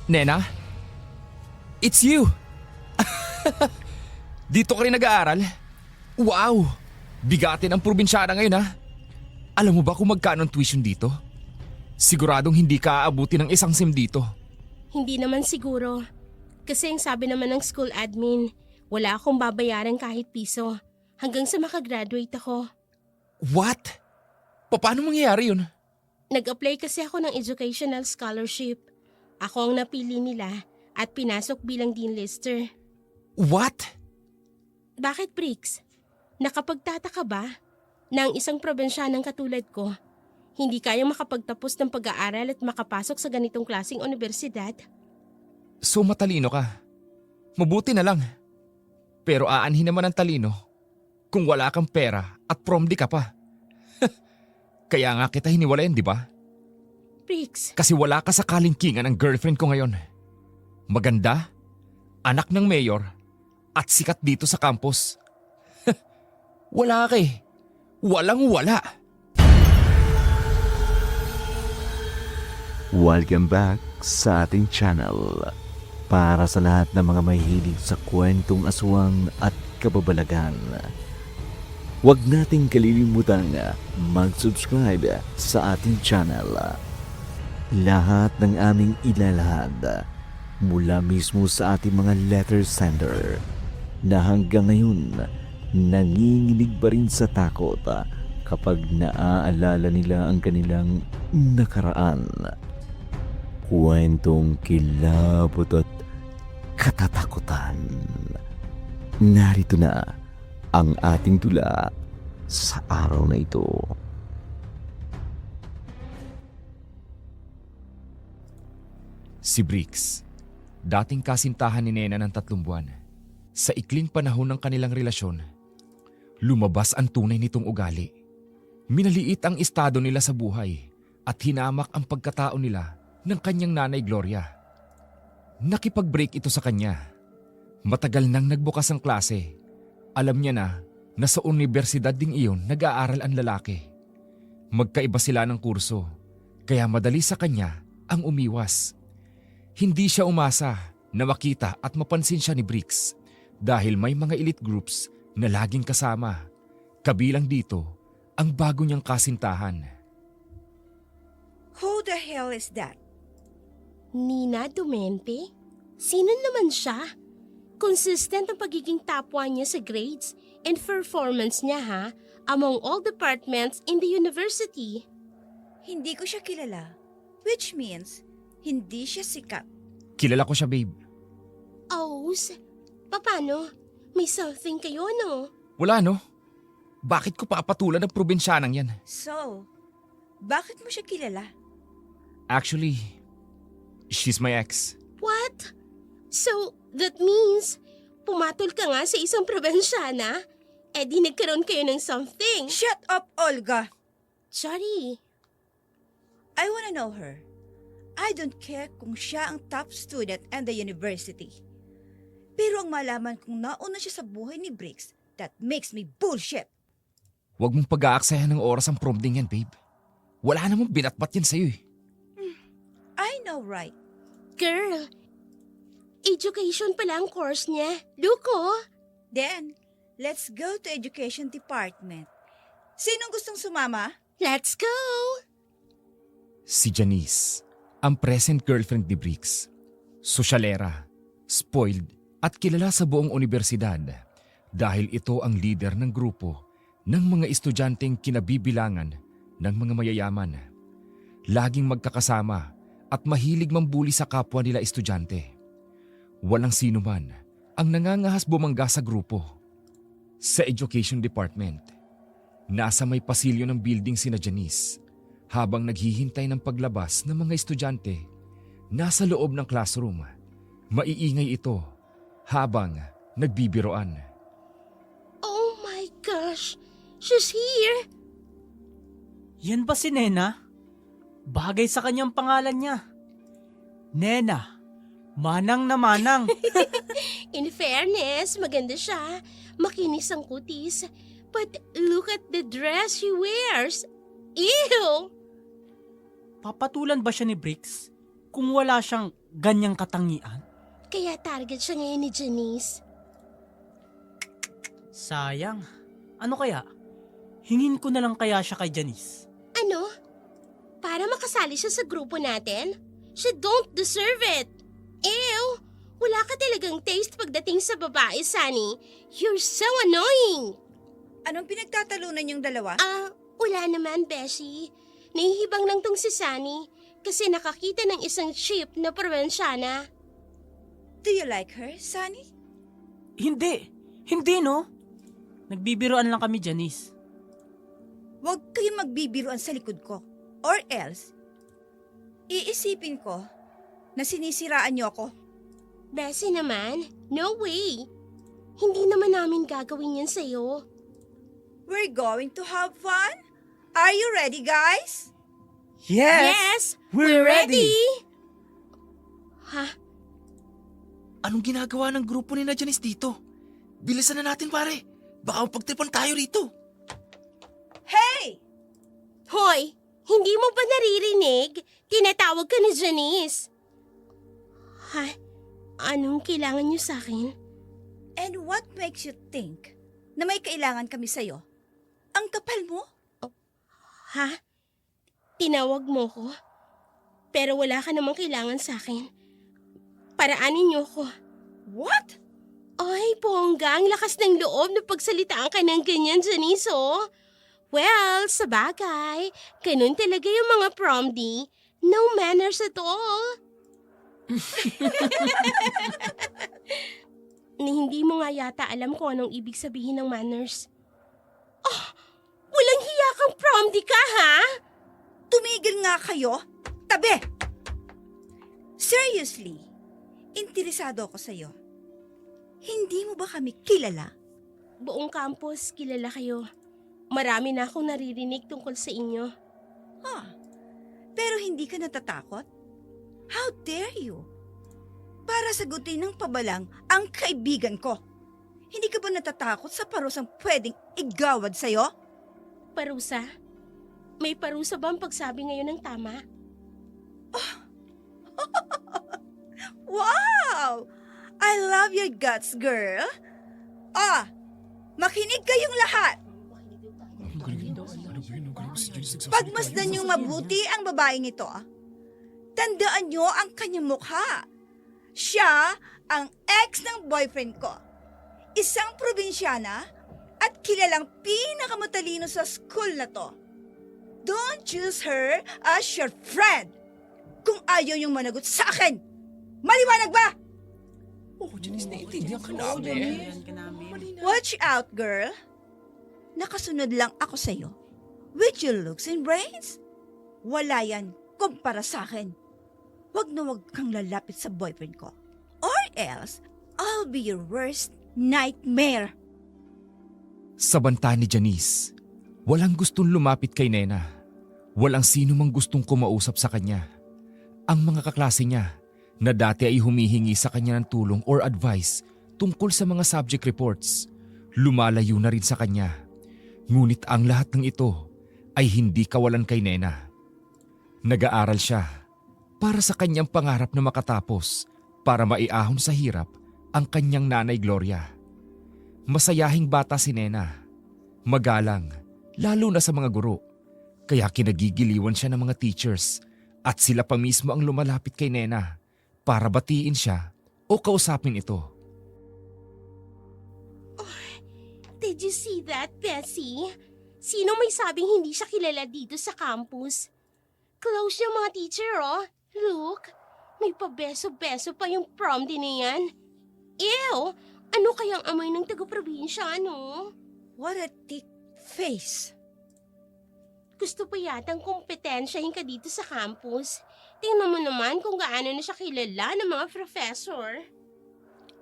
Nena? It's you! Dito ka rin nag-aaral? Wow! Bigatin ang probinsyana ngayon ha. Alam mo ba kung magkano ang tuition dito? Siguradong hindi ka aabuti ng isang sem dito. Hindi naman siguro. Kasi ang sabi naman ng school admin, wala akong babayaran kahit piso hanggang sa makagraduate ako. What? Paano mangyayari yun? Nag-apply kasi ako ng educational scholarship. Ako ang napili nila at pinasok bilang Dean Lister. What? Bakit, Briggs? Nakapagtataka ba na ang isang probinsyanang katulad ko hindi kayang makapagtapos ng pag-aaral at makapasok sa ganitong klaseng universidad? So matalino ka. Mabuti na lang. Pero aanhin naman ang talino kung wala kang pera at promdi ka pa. Kaya nga kita hiniwalayan, di ba? Briggs, Kasi wala ka sa kalingkingan ng girlfriend ko ngayon. Maganda, anak ng mayor, at sikat dito sa campus. Wala ka eh. Walang wala. Welcome back sa ating channel. Para sa lahat ng mga mahilig sa kwentong aswang at kababalagan, huwag nating kalilimutang mag-subscribe sa ating channel. Lahat ng aming ilalahad mula mismo sa ating mga letter sender na hanggang ngayon nanginginig pa rin sa takot kapag naaalala nila ang kanilang nakaraan. Kwentong kilabot at katatakutan. Narito na ang ating tula sa araw na ito. Si Briggs, dating kasintahan ni Nena ng 3 buwan. Sa ikling panahon ng kanilang relasyon, lumabas ang tunay nitong ugali. Minaliit ang estado nila sa buhay at hinamak ang pagkatao nila ng kanyang nanay Gloria. Nakipag-break ito sa kanya. Matagal nang nagbukas ang klase. Alam niya na sa universidad ding iyon nag-aaral ang lalaki. Magkaiba sila ng kurso, kaya madali sa kanya ang umiwas. Hindi siya umasa na makita at mapansin siya ni Briggs dahil may mga elite groups na laging kasama. Kabilang dito ang bago niyang kasintahan. Who the hell is that? Nina Dumente? Sino naman siya? Consistent ang pagiging top 1 niya sa grades and performance niya among all departments in the university. Hindi ko siya kilala. Which means, hindi siya sikat. Kilala ko siya, babe. Oh, paano? May something kayo, no? Wala no? Bakit ko papatulan ng probinsyanang yan? So, bakit mo siya kilala? Actually, she's my ex. What? So, that means, pumatol ka nga sa isang probinsyana? Eh di nagkaroon kayo ng something. Shut up, Olga! Sorry. I wanna know her. I don't care kung siya ang top student at the university. Pero ang malaman kung nauna siya sa buhay ni Briggs, that makes me bullshit. Huwag mong pag-aaksayahan ng oras ang prom din yan, babe. Wala namang binatbat yan sa'yo eh. I know, right? Girl, education pala ang course niya. Luko? Then, let's go to education department. Sinong gustong sumama? Let's go! Si Janice, ang present girlfriend ni Briggs. Sosyalera, spoiled at kilala sa buong universidad dahil ito ang leader ng grupo ng mga estudyanteng kinabibilangan ng mga mayayaman. Laging magkakasama at mahilig mambuli sa kapwa nila estudyante. Walang sino man ang nangangahas bumangga sa grupo. Sa education department, nasa may pasilyo ng building sina Janice habang naghihintay ng paglabas ng mga estudyante. Nasa loob ng classroom, maiingay ito habang nagbibiroan. Oh my gosh! She's here! Yan ba si Nena? Bagay sa kanyang pangalan niya. Nena, manang na manang. In fairness, maganda siya. Makinis ang kutis. But look at the dress she wears. Ew! Papatulan ba siya ni Briggs? kung wala siyang ganyang katangian? Kaya target siya ngayon ni Janice. Sayang. Ano kaya? Hingin ko na lang kaya siya kay Janice. Ano? Para makasali siya sa grupo natin? She don't deserve it. Ew! Wala ka talagang taste pagdating sa babae, Sunny. You're so annoying! Anong pinagtatalunan yung dalawa? Wala naman, Beshi. Nahihibang lang tong si Sunny kasi nakakita ng isang cheap na probinsyana. Do you like her, Sunny? Hindi. Hindi, no? Nagbibiroan lang kami, Janice. Huwag kayong magbibiruan sa likod ko. Or else, iisipin ko na sinisiraan niyo ako. Beshi naman, no way. Hindi naman namin gagawin yan sa'yo. We're going to have fun? Are you ready, guys? Yes! We're ready! Ha? Anong ginagawa ng grupo ni na Janice dito? Bilisan na natin pare. Baka mapagtripan tayo rito. Hey! Hoy! Hindi mo ba naririnig? Tinatawag ka ni Janice. Ha? Anong kailangan niyo sa akin? And what makes you think na may kailangan kami sa'yo? Ang kapal mo? Ha? Tinawag mo ko? Pero wala ka namang kailangan sa akin. Paraanin niyo ko. What? Ay, bongga, ang lakas ng loob na pagsalitaan ka ng ganyan, Janice, oh. Well, sa bagay, ganun talaga yung mga promdi. No manners at all. Ni hindi mo nga yata alam kung anong ibig sabihin ng manners. Oh, walang hiya kang promdi ka, ha? Tumigil nga kayo. Tabi! Seriously, interesado ako sa'yo. Hindi mo ba kami kilala? Buong campus, kilala kayo. Marami na akong naririnig tungkol sa inyo. Pero hindi ka natatakot? How dare you? Para sagutin ng pabalang ang kaibigan ko. Hindi ka ba natatakot sa parusang pwedeng igawad sa'yo? Parusa? May parusa ba ang pagsabi ngayon ng tama? Wow! I love your guts, girl. Makinig kayong lahat. Pagmasdan niyong mabuti ang babaeng ito. Tandaan niyo ang kanyang mukha. Siya ang ex ng boyfriend ko. Isang probinsyana at kilalang pinakamatalino sa school na to. Don't choose her as your friend kung ayaw niyong managot sa akin. Maliwanag ba? Watch out, girl. Nakasunod lang ako sa'yo. With your looks and brains, wala yan kumpara sa akin. Wag na wag kang lalapit sa boyfriend ko. Or else, I'll be your worst nightmare. Sa banta ni Janice, walang gustong lumapit kay Nena. Walang sino mang gustong kumausap sa kanya. Ang mga kaklase niya na dati ay humihingi sa kanya ng tulong or advice tungkol sa mga subject reports, lumalayo na rin sa kanya. Ngunit ang lahat ng ito ay hindi kawalan kay Nena. Nag-aaral siya para sa kanyang pangarap na makatapos para maiahon sa hirap ang kanyang nanay Gloria. Masayahing bata si Nena. Magalang, lalo na sa mga guro. Kaya kinagigiliwan siya ng mga teachers at sila pa mismo ang lumalapit kay Nena para batiin siya o kausapin ito. Did you see that, Bessie? Sino may sabing hindi siya kilala dito sa campus? Close yung mga teacher, oh. Look, may pabeso-beso pa yung prom din na yan. Ew! Ano kayang amoy ng taga-probinsya, ano? What a thick face. Gusto pa yatang kompetensyahin ka dito sa campus. Tingnan mo naman kung gaano na siya kilala ng mga professor.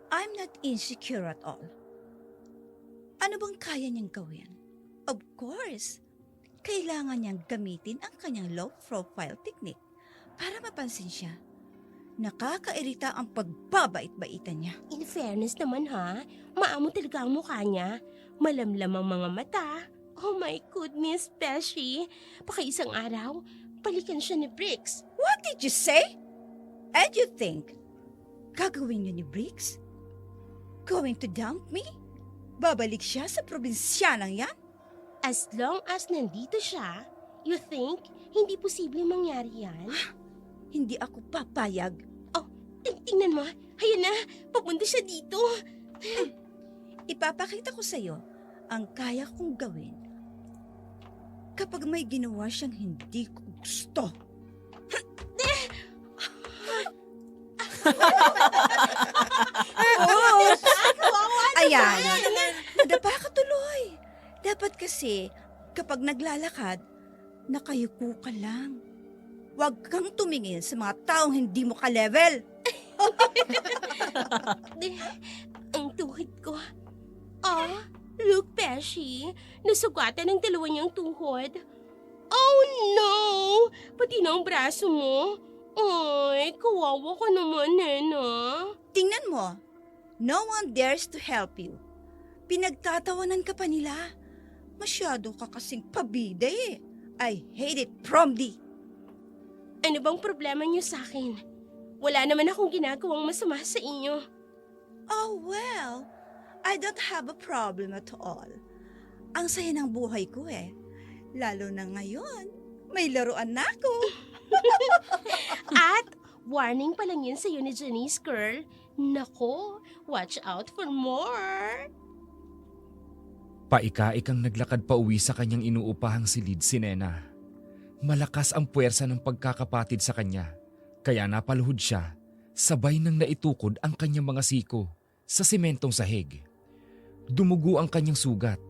I'm not insecure at all. Ano bang kaya niyang gawin? Of course, kailangan niyang gamitin ang kanyang low profile technique para mapansin siya. Nakakairita ang pagbabait-baitan niya. In fairness naman ha, maamo talaga ang mukha niya. Malamlam ang mga mata. Oh my goodness, Beshi. Baka isang araw, balikan siya ni Briggs. What did you say? And you think, gagawin yun ni Briggs? Going to dump me? Babalik siya sa probinsyanang yan? As long as nandito siya, you think hindi posible mangyari yan? Hindi ako papayag. Tingnan mo, ayan na, papunta siya dito. Ipapakita ko sa'yo ang kaya kong gawin kapag may ginawa siyang hindi ko gusto. Oops! Ayan, nadapa ka tuloy. Dapat kasi, kapag naglalakad, nakayuko ka lang. Huwag kang tumingin sa mga taong hindi mo ka-level. Ang tuhod ko. Oh, look, Beshi. Nasugatan ng dalawa niyang tuhod. Oh no! Pati na ang braso mo. Ay, kawawa ka naman, Nena. Tingnan mo, no one dares to help you. Pinagtatawanan ka pa nila. Masyado ka kasing pabida eh. I hate it, Promdi. Ano bang problema niyo sa akin? Wala naman akong ginagawang masama sa inyo. Oh well, I don't have a problem at all. Ang saya ng buhay ko eh. Lalo na ngayon, may laruan na ako. At warning pa lang yun sa'yo ni Janice, girl. Nako, watch out for more. Paika-ikang naglakad pa uwi sa kanyang inuupahang silid si Nena. Malakas ang puwersa ng pagkakapatid sa kanya, kaya napaluhod siya, sabay nang naitukod ang kanyang mga siko sa sementong sahig. Dumugo ang kanyang sugat.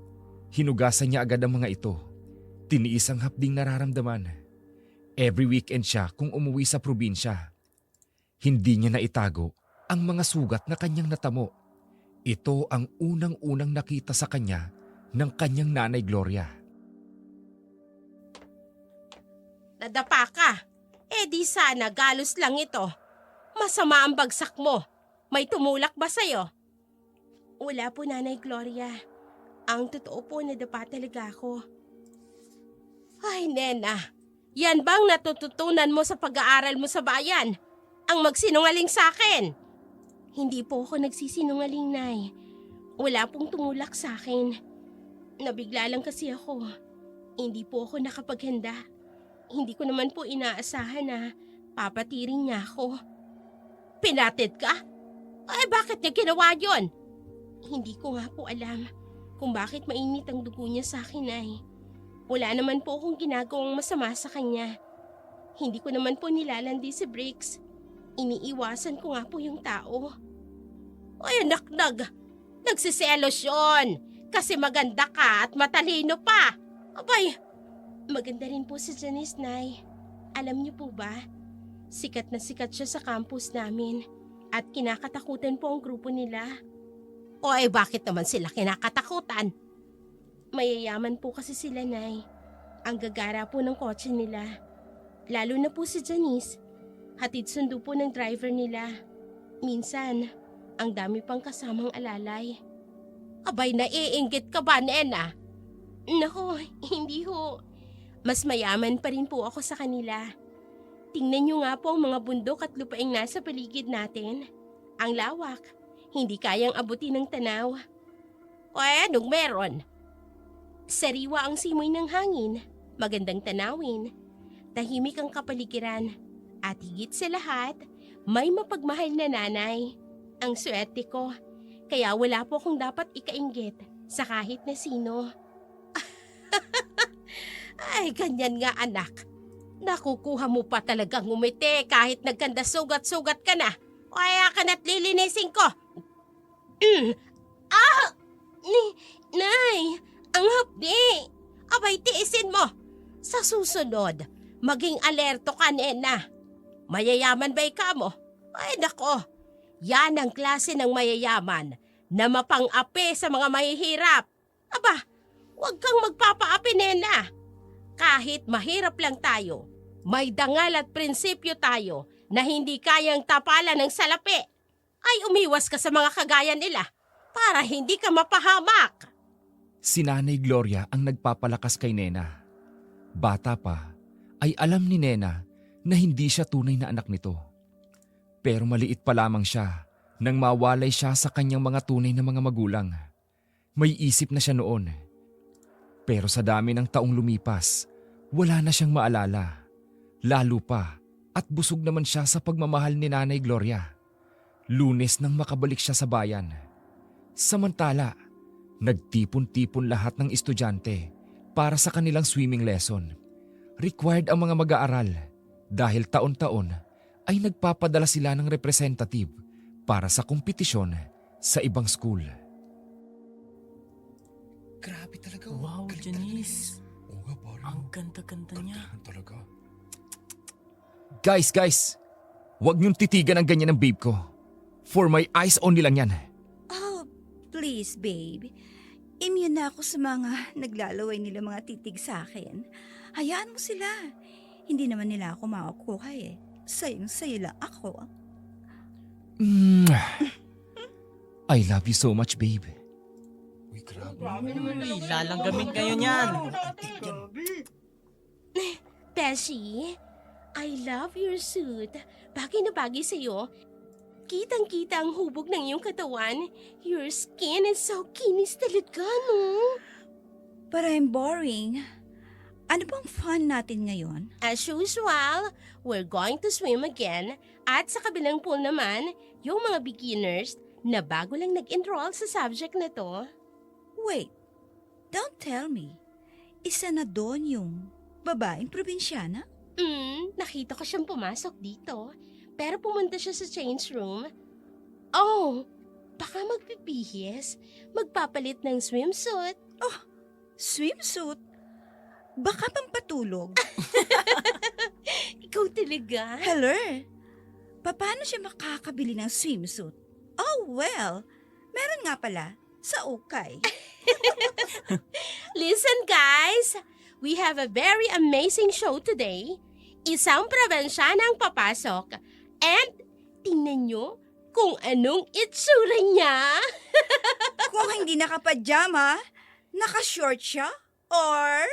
Hinugasan niya agad ang mga ito. Tiniis ang hapding nararamdaman. Every weekend siya kung umuwi sa probinsya. Hindi niya naitago ang mga sugat na kanyang natamo. Ito ang unang-unang nakita sa kanya ng kanyang nanay Gloria. Nadapa ka. Di sana galos lang ito. Masama ang bagsak mo. May tumulak ba sa'yo? Wala po, Nanay Gloria. Ang totoo po, nadapa talaga ako. Ay, Nena. Yan bang natututunan mo sa pag-aaral mo sa bayan? Ang magsinungaling sa akin? Hindi po ako nagsisinungaling, Nay. Wala pong tumulak sa akin. Nabigla lang kasi ako. Hindi po ako nakapaghanda. Hindi ko naman po inaasahan na papatiring niya ako. Pinatid ka? Ay, bakit niya ginawa yon? Hindi ko nga po alam kung bakit mainit ang dugo niya sa akin, ay. Wala naman po akong ginagawang masama sa kanya. Hindi ko naman po nilalandi si Briggs. Iniiwasan ko nga po yung tao. Ay, naknag. Nagsiselos yun. Kasi maganda ka at matalino pa. Abay, maganda rin po si Janice, Nay. Alam niyo po ba? Sikat na sikat siya sa campus namin. At kinakatakutan po ang grupo nila. O bakit naman sila kinakatakutan? Mayayaman po kasi sila, Nay. Ang gagara po ng kotse nila. Lalo na po si Janice. Hatid sundo po ng driver nila. Minsan, ang dami pang kasamang alalay. Abay, naiinggit ka ba, Nena? Nako, hindi ho. Mas mayaman pa rin po ako sa kanila. Tingnan niyo nga po ang mga bundok at lupaing nasa paligid natin. Ang lawak, hindi kayang abutin ng tanaw. O anong meron? Sariwa ang simoy ng hangin, magandang tanawin, tahimik ang kapaligiran, at higit sa lahat, may mapagmahal na nanay. Ang swerte ko, kaya wala po akong dapat ikainggit sa kahit na sino. Ay, ganyan nga anak. Nakukuha mo pa talagang ngumiti kahit nagkanda sugat-sugat ka na. O kaya ka na't lilinisin ko. Nay, ang hapdi. Abay, tiisin mo. Sa susunod, maging alerto ka, Nena. Mayayaman ba ikaw mo? Ay, nako. Yan ang klase ng mayayaman na mapang-api sa mga mahihirap. Aba, huwag kang magpapa-api, Nena. Kahit mahirap lang tayo, may dangal at prinsipyo tayo na hindi kayang tapalan ng salapi. Ay umiwas ka sa mga kagaya nila para hindi ka mapahamak. Si Nanay Gloria ang nagpapalakas kay Nena. Bata pa, ay alam ni Nena na hindi siya tunay na anak nito. Pero maliit pa lamang siya nang mawalay siya sa kanyang mga tunay na mga magulang. May isip na siya noon. Pero sa dami ng taong lumipas, wala na siyang maalala. Lalo pa at busog naman siya sa pagmamahal ni Nanay Gloria. Lunes nang makabalik siya sa bayan. Samantala, nagtipon-tipon lahat ng estudyante para sa kanilang swimming lesson. Required ang mga mag-aaral dahil taon-taon ay nagpapadala sila ng representative para sa kompetisyon sa ibang school. Grabe talaga. Wow, Galing talaga ni Janice. Oo nga, pare. Ang ganda-ganda niya. Galing talaga. Guys, huwag niyong titigan ang ganyan ng babe ko. For my eyes only lang yan. Oh, please, babe. Immune na ako sa mga naglalaway nila mga titig sa akin. Hayaan mo sila. Hindi naman nila ako makukuha eh. Sayang-sayo lang ako. I love you so much, babe. Uy, grabe. Uy, lalanggamin kayo niyan. Beshi, I love your suit. Bagay na bagay sa'yo. Kitang-kita ang hubog ng iyong katawan. Your skin is so kinis talaga, no? But I'm boring. Ano bang fun natin ngayon? As usual, we're going to swim again. At sa kabilang pool naman, yung mga beginners na bago lang nag-enroll sa subject na to. Wait, don't tell me. Isa na doon yung babaeng probinsyana? Nakita ko siyang pumasok dito. Pero pumunta siya sa change room. Oh, baka magpipihis. Magpapalit ng swimsuit. Swimsuit? Baka pampatulog. Ikaw talaga? Hello? Paano siya makakabili ng swimsuit? Oh, well, meron nga pala sa ukay. Listen guys, we have a very amazing show today. Isang probensyanang papasok. And tingnan nyo kung anong itsura niya. Kung hindi nakapajama, naka-short siya, or...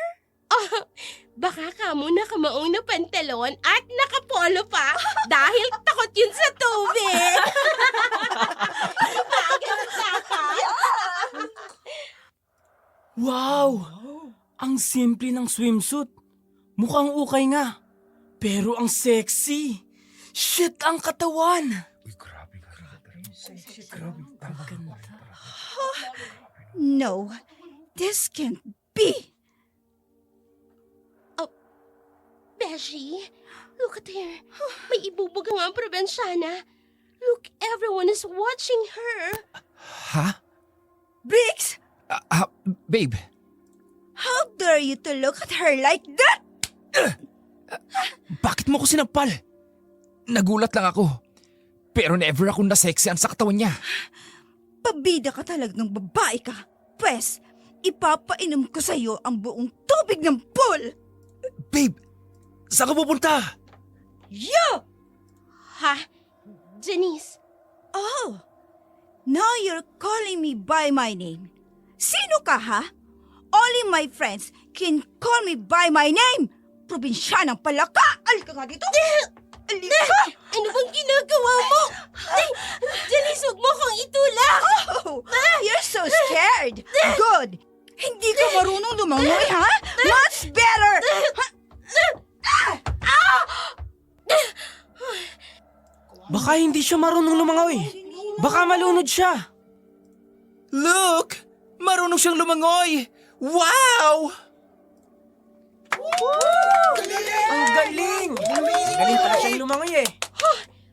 Baka kamo nakamaong na pantalon at nakapolo pa dahil takot yun sa tubig. Wow! Ang simple ng swimsuit. Mukhang ukay nga. Pero ang sexy. Shit ang katawan. Uy, grabe. Grabe. Tama. No, this can't be. Beshi, look at her. May ibubog nga ang probensyana. Look, everyone is watching her. Ha? Briggs, Babe, how dare you to look at her like that? bakit mo ko sinampal? Nagulat lang ako. Pero never akong nasexyan sa katawan niya. Pabida ka talaga ng babae ka. Pwes, ipapainom ko sa'yo ang buong tubig ng pool. Babe, saan ka pupunta? Yo! Ha? Janice, Oh, now you're calling me by my name. Sino ka, ha? Only my friends can call me by my name. Probinsyanang palaka! Alika nga dito! Alika! ano bang ginagawa mo? Ay, Janice, huwag mo akong itulak. Oh, you're so scared. Good. Hindi ka marunong lumangoy, ha? Much better. Baka hindi siya marunong lumangoy. Baka malunod siya. Look! Marunong siyang lumangoy! Wow! Ang galing! Galing pala siyang lumangoy eh.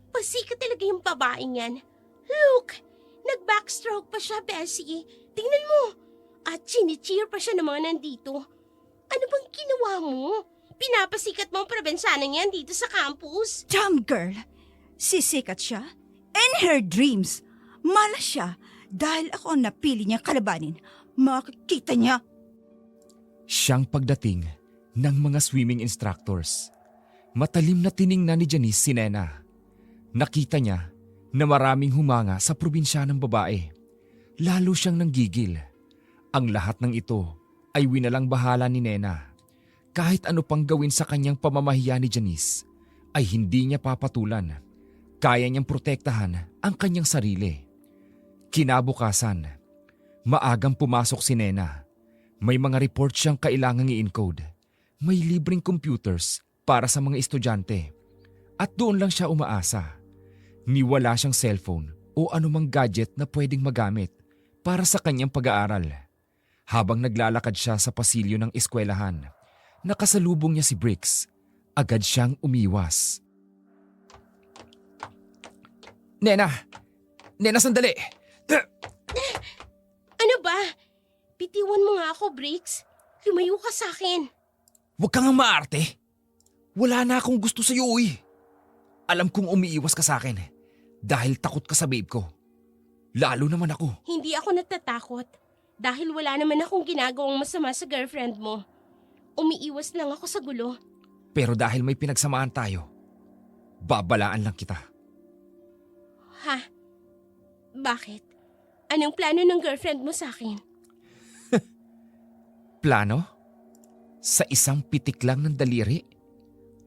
Pasikat talaga yung babaeng yan. Look, nag-backstroke pa siya, Bessie. Tingnan mo. At chini-cheer pa siya ng mga nandito. Ano bang ginawa mo? Pinapasikat mo ang probensanang yan dito sa campus. Dumb girl. Sisikat siya. In her dreams. Malas siya dahil ako ang napili niyang kalabanin. Makikita niya. Siyang pagdating ng mga swimming instructors. Matalim na tiningnan ni Janice si Nena. Nakita niya na maraming humanga sa probinsya ng babae. Lalo siyang nanggigil. Ang lahat ng ito ay winalang bahala ni Nena. Kahit ano pang gawin sa kanyang pamamahiya ni Janice, ay hindi niya papatulan. Kaya niyang protektahan ang kanyang sarili. Kinabukasan, maagang pumasok si Nena. May mga report siyang kailangang i-encode. May libreng computers para sa mga estudyante. At doon lang siya umaasa. Niwala siyang cellphone o anumang gadget na pwedeng magamit para sa kanyang pag-aaral. Habang naglalakad siya sa pasilyo ng eskwelahan, nakasalubong niya si Brix. Agad siyang umiwas. Nena! Nena, sandali! Ano ba? Bitiwan mo nga ako, Brix. Lumayo ka sa akin. Huwag kang maarte. Wala na akong gusto sa'yo, uy. Alam kong umiiwas ka sa akin dahil takot ka sa babe ko. Lalo naman ako. Hindi ako natatakot dahil wala naman akong ginagawang masama sa girlfriend mo. Umiiwas lang ako sa gulo. Pero dahil may pinagsamaan tayo, babalaan lang kita. Ha? Bakit? Anong plano ng girlfriend mo sa akin? Plano? Sa isang pitik lang ng daliri?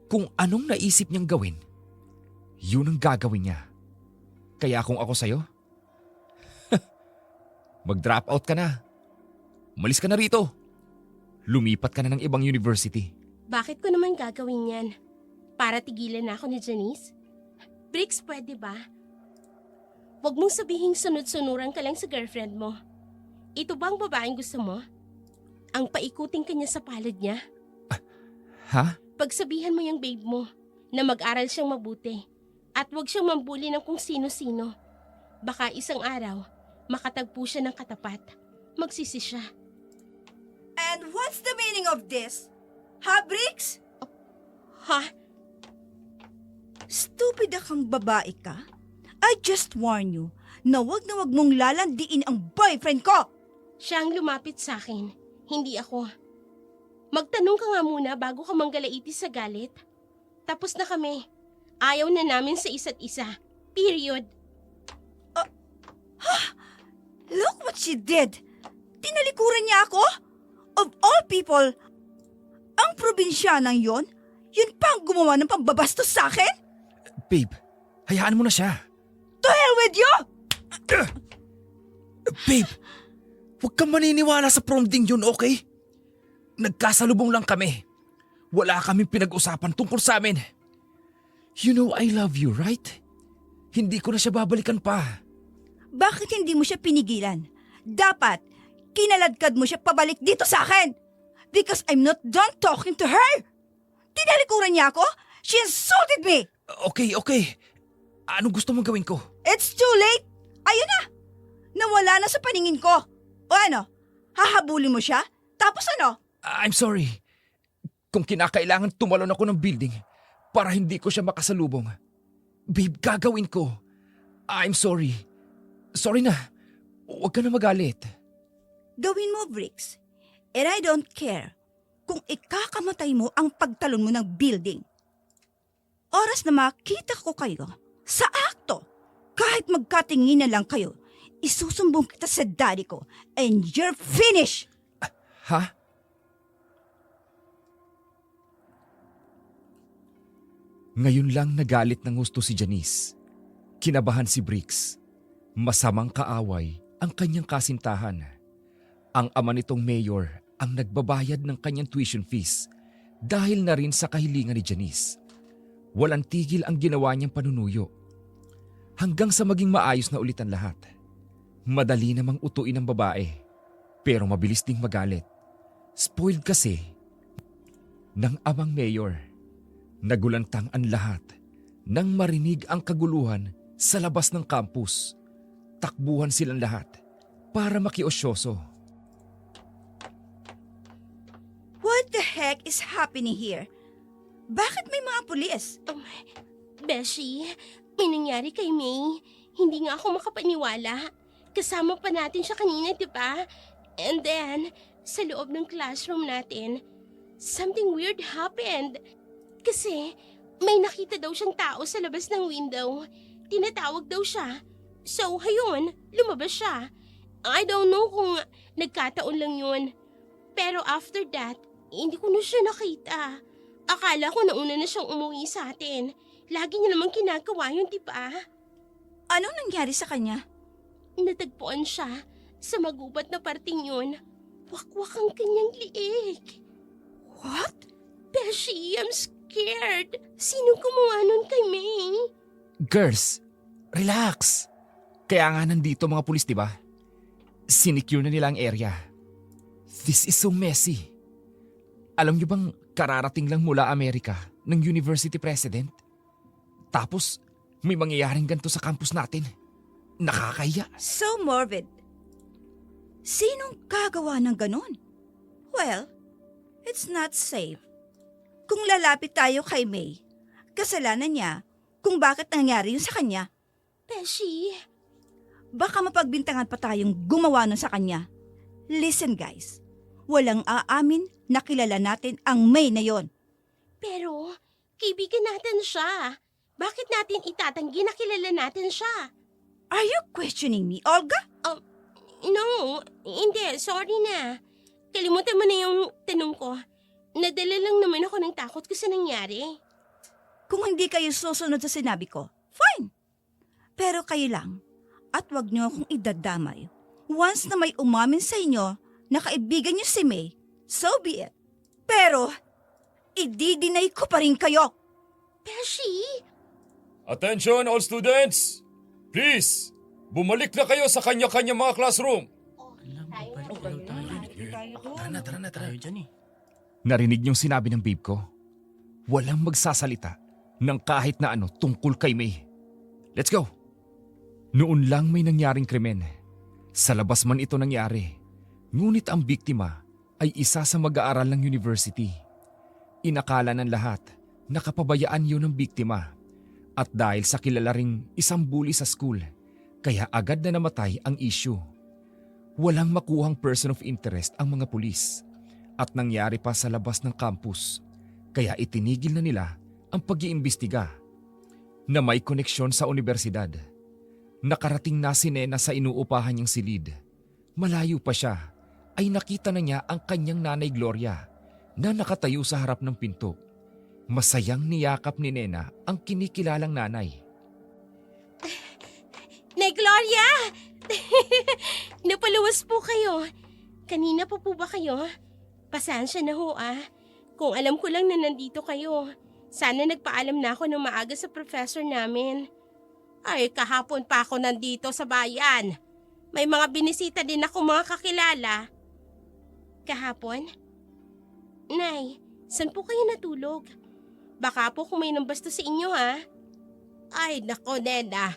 Kung anong naisip niyang gawin, yun ang gagawin niya. Kaya kung ako sa'yo, mag-drop out ka na. Umalis ka na rito. Lumipat ka na ng ibang university. Bakit ko naman gagawin yan? Para tigilan na ako ni Janice? Brix, pwede ba? Huwag mong sabihing sunod-sunuran ka lang sa girlfriend mo. Ito ba ang babaeng gusto mo? Ang paikuting kanya sa palad niya? Ha? Pagsabihan mo yung babe mo na mag-aral siyang mabuti at huwag siyang mambuli ng kung sino-sino. Baka isang araw, makatagpo siya ng katapat. Magsisi siya. And what's the meaning of this? Ha, Brix? Ha? Stupid kang babae ka? I just warn you na wag mong lalandiin ang boyfriend ko! Siya ang lumapit sa akin, hindi ako. Magtanong ka nga muna bago ka manggalaiti sa galit. Tapos na kami. Ayaw na namin sa isa't isa. Period. Look what she did! Tinalikuran niya ako? Of all people, ang probinsyanang yon, yun pa ang gumawa ng pambabastos sa akin? Babe, hayaan mo na siya. To hell with you! Babe, huwag kang maniniwala sa prom ding yun, okay? Nagkasalubong lang kami. Wala kaming pinag-usapan tungkol sa amin. You know I love you, right? Hindi ko na siya babalikan pa. Bakit hindi mo siya pinigilan? Dapat, kinaladkad mo siya pabalik dito sa akin! Because I'm not done talking to her! Tinalikuran niya ako? She insulted me! Okay. Anong gusto mong gawin ko? It's too late! Ayun na! Nawala na sa paningin ko! O ano? Hahabulin mo siya? Tapos ano? I'm sorry. Kung kinakailangan tumalon ako ng building para hindi ko siya makasalubong. Babe, gagawin ko. I'm sorry. Sorry na. Huwag ka na magalit. Gawin mo, Brix. And I don't care kung ikakamatay mo ang pagtalon mo ng building. Oras na makita ko kayo sa akto, kahit magkatingin na lang kayo, isusumbong kita sa daddy ko and you're finished! Ha? Ngayon lang nagalit ng gusto si Janice. Kinabahan si Brix. Masamang kaaway ang kanyang kasintahan. Ang ama nitong mayor ang nagbabayad ng kanyang tuition fees dahil na rin sa kahilingan ni Janice. Walang tigil ang ginawa niyang panunuyo. Hanggang sa maging maayos na ulit ang lahat. Madali namang utuin ng babae, pero mabilis ding magalit. Spoiled kasi ng amang mayor. Nagulantang ang lahat nang marinig ang kaguluhan sa labas ng campus. Takbuhan silang lahat para makiosyoso. What the heck is happening here? Bakit may mga pulis? Beshi, may nangyari kay May. Hindi nga ako makapaniwala. Kasama pa natin siya kanina, di ba? And then, sa loob ng classroom natin, something weird happened. Kasi, may nakita daw siyang tao sa labas ng window. Tinatawag daw siya. So, hayun, lumabas siya. I don't know kung nagkataon lang yun. Pero after that, hindi ko na siya nakita. Akala ko nauna na siyang umuwi sa atin. Lagi niya namang ginagawa yun, di ba? Anong nangyari sa kanya? Natagpuan siya sa magubat na parting yun. Wakwak ang kanyang liig. What? Beshi, I'm scared. Sino gumawa nun kay May? Girls, relax. Kaya nga nandito mga pulis, di ba? Sinecure na nila ang area. This is so messy. Alam niyo bang kararating lang mula Amerika ng university president? Tapos may mangyayaring ganito sa campus natin. Nakakahiya. So morbid. Sinong gagawa ng ganon? Well, it's not safe. Kung lalapit tayo kay May, kasalanan niya kung bakit nangyari yun sa kanya. Beshi, Baka mapagbintangan pa tayong gumawa nun sa kanya. Listen guys, walang aamin na kilala natin ang May na yon. pero kaibigan natin siya. Bakit natin itatanggi na kilala natin siya? Are you questioning me, Olga? No, hindi. Sorry na. Kalimutan mo na yung tanong ko. Nadala lang naman ako ng takot kasi nangyari. Kung hindi kayo susunod sa sinabi ko, fine. Pero kayo lang, at wag niyo akong idadamay. Once na may umamin sa inyo na kaibigan niyo si May, so be it. Pero, i-deny ko pa rin kayo. Beshi! Attention all students! Please, bumalik na kayo sa kanya-kanya mga classroom. Tara na. Tayo dyan eh. Narinig niyong sinabi ng babe ko? Walang magsasalita ng kahit na ano tungkol kay May. Let's go! Noon lang may nangyaring krimen. Sa labas man ito nangyari. Ngunit ang biktima ay isa sa mag-aaral ng university. Inakala ng lahat na kapabayaan yun ng biktima. At dahil sa kilala ring isang bully sa school, kaya agad na namatay ang issue. Walang makuhang person of interest ang mga pulis. At nangyari pa sa labas ng campus. Kaya itinigil na nila ang pag-iimbestiga. Na may koneksyon sa universidad. Nakarating na si Nena sa inuupahan niyang silid. Malayo pa siya, ay nakita na niya ang kanyang nanay Gloria na nakatayo sa harap ng pinto. Masayang niyakap ni Nena ang kinikilalang nanay. Nay Gloria! Napaluwas po kayo. Kanina pa po ba kayo? Pasensya na ho Kung alam ko lang na nandito kayo, sana nagpaalam na ako ng maaga sa professor namin. Ay, kahapon pa ako nandito sa bayan. May mga binisita din ako mga kakilala. Kahapon? Nay, saan po kayo natulog? Baka po kung may nambasto sa inyo Ay, nako Nena.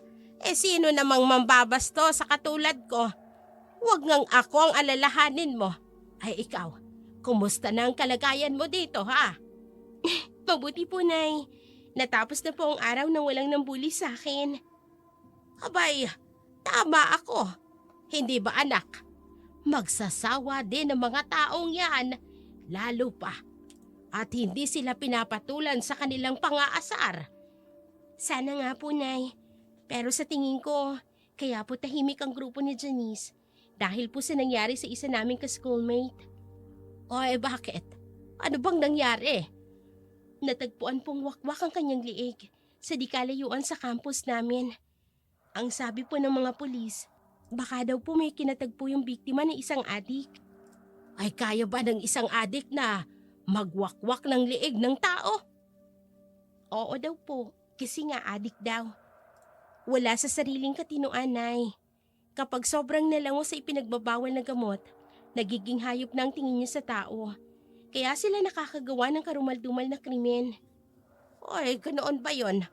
Sino namang mambabasto sa katulad ko? Huwag ngang ako ang alalahanin mo. Ay, ikaw, kumusta na ang kalagayan mo dito Mabuti po, Nay. Natapos na po ang araw nang walang nambuli sa akin. Abay, tama ako. Hindi ba anak? Magsasawa din ang mga taong yan, lalo pa. At hindi sila pinapatulan sa kanilang pang-aasar. Sana nga po, Nay. Pero sa tingin ko, kaya po tahimik ang grupo ni Janice dahil po sa nangyari sa isa naming ka-schoolmate. Oy, bakit? Ano bang nangyari? Natagpuan pong wakwak ang kanyang liig sa di kalayuan sa campus namin. Ang sabi po ng mga pulis, baka daw po may kinatagpo yung biktima ng isang adik. Ay kaya ba ng isang adik na magwakwak ng liig ng tao? Oo daw po, kasi nga adik daw. Wala sa sariling katinoan, Nay. Kapag sobrang nalango sa ipinagbabawal na gamot, nagiging hayop na ang tingin niya sa tao. Kaya sila nakakagawa ng karumal-dumal na krimen. Oy, ganoon ba yon?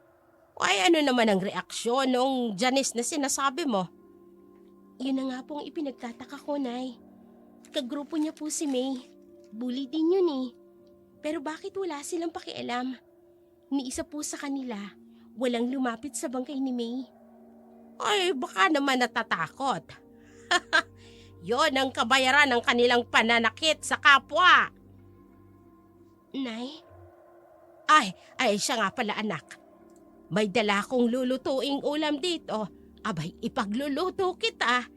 Ay, ano naman ang reaksyon nung Janice na sinasabi mo? Yun na nga pong ipinagtataka ko, Nay. Kagrupo niya po si May. Bully din yun Pero bakit wala silang pakialam? Ni isa po sa kanila, walang lumapit sa bangkay ni May. Ay, baka naman natatakot. Yon ang kabayaran ng kanilang pananakit sa kapwa. Nay? Ay, siya nga pala anak. May dala kong lulutuing ulam dito. Abay, ipagluluto kita.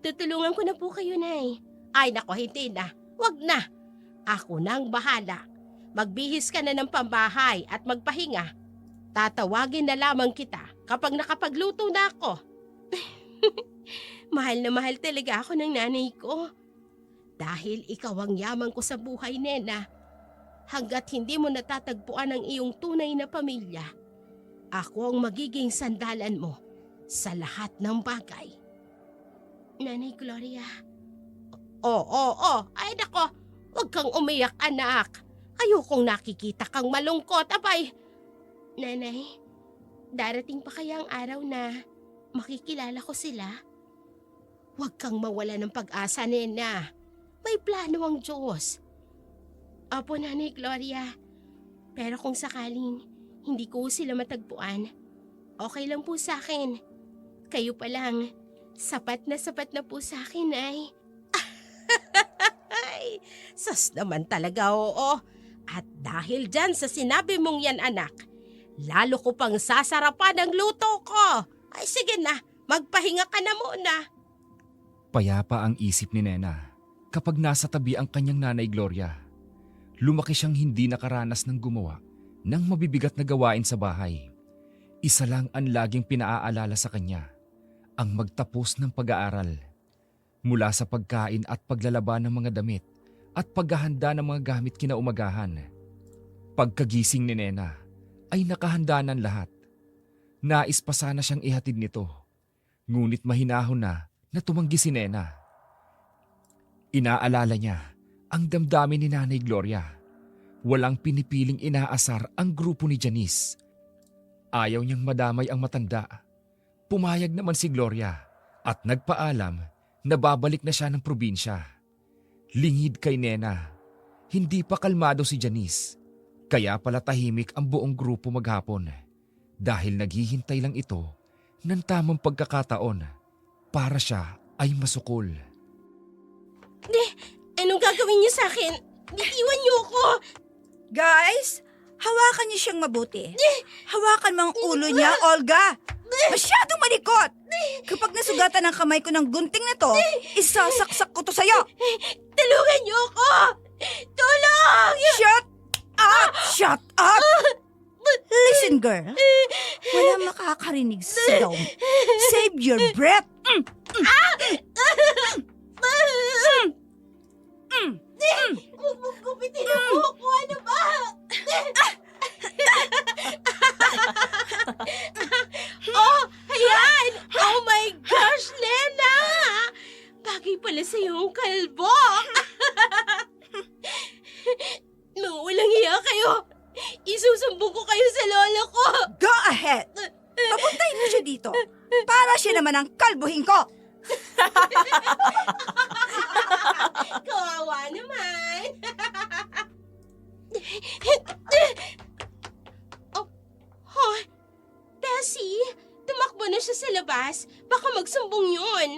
Tutulungan ko na po kayo, Nay. Ay, nako, hindi na. Wag na. Ako na ang bahala. Magbihis ka na ng pambahay at magpahinga. Tatawagin na lamang kita kapag nakapagluto na ako. Mahal na mahal talaga ako ng nanay ko. Dahil ikaw ang yaman ko sa buhay, Nena. Hanggat hindi mo natatagpuan ang iyong tunay na pamilya, ako ang magiging sandalan mo sa lahat ng bagay. Nanay Gloria. Oo. Ay nako, huwag kang umiyak, anak. Ayokong nakikita kang malungkot, abay. Nanay, darating pa kaya ang araw na makikilala ko sila? Huwag kang mawala ng pag-asa, Nena. May plano ang Diyos. Opo, Nanay Gloria. Pero kung sakaling hindi ko sila matagpuan, okay lang po sa akin. Kayo pa lang, sapat na po sa akin, ay. Ay, sas naman talaga, oo. At dahil dyan sa sinabi mong yan, anak, lalo ko pang sasarapan ang luto ko. Ay sige na, magpahinga ka na muna. Payapa ang isip ni Nena kapag nasa tabi ang kanyang nanay Gloria. Lumaki siyang hindi nakaranas ng gumawa ng mabibigat na gawain sa bahay. Isa lang ang laging pinaaalala sa kanya, ang magtapos ng pag-aaral. Mula sa pagkain at paglalaba ng mga damit at paghahanda ng mga gamit kinaumagahan. Pagkagising ni Nena ay nakahanda ng lahat. Nais pa sana siyang ihatid nito, ngunit mahinahon na tumanggi si Nena. Inaalala niya ang damdamin ni Nanay Gloria. Walang pinipiling inaasar ang grupo ni Janice. Ayaw niyang madamay ang matanda. Pumayag naman si Gloria at nagpaalam na babalik na siya ng probinsya. Lingid kay Nena, hindi pa kalmado si Janice. Kaya pala tahimik ang buong grupo maghapon dahil naghihintay lang ito ng tamang pagkakataon para siya ay masukol. Anong gagawin niyo sa akin? Bitiwan niyo ako! Guys, hawakan niyo siyang mabuti. Hawakan mo ang ulo niya, Olga. Masyadong malikot. Kapag nasugatan ang kamay ko ng gunting na to, isasaksak ko to sa'yo. Tulungan niyo ako! Tulong! Shut up! Shut up! Listen, girl. Wala makakarinig sa sigaw mo. Save your breath. Huwag mong gupitin ang buhok ko, ano ba? Oh, ayan! Oh my gosh, Nena! Bagay pala sa iyong kalbo! Nung walang hiya kayo, isusumbong ko kayo sa lola ko! Go ahead. Papuntahin mo siya dito para siya naman ang kalbuhin ko. Kawawa naman! Oh, Bessie, tumakbo na siya sa labas. Baka magsumbong yun.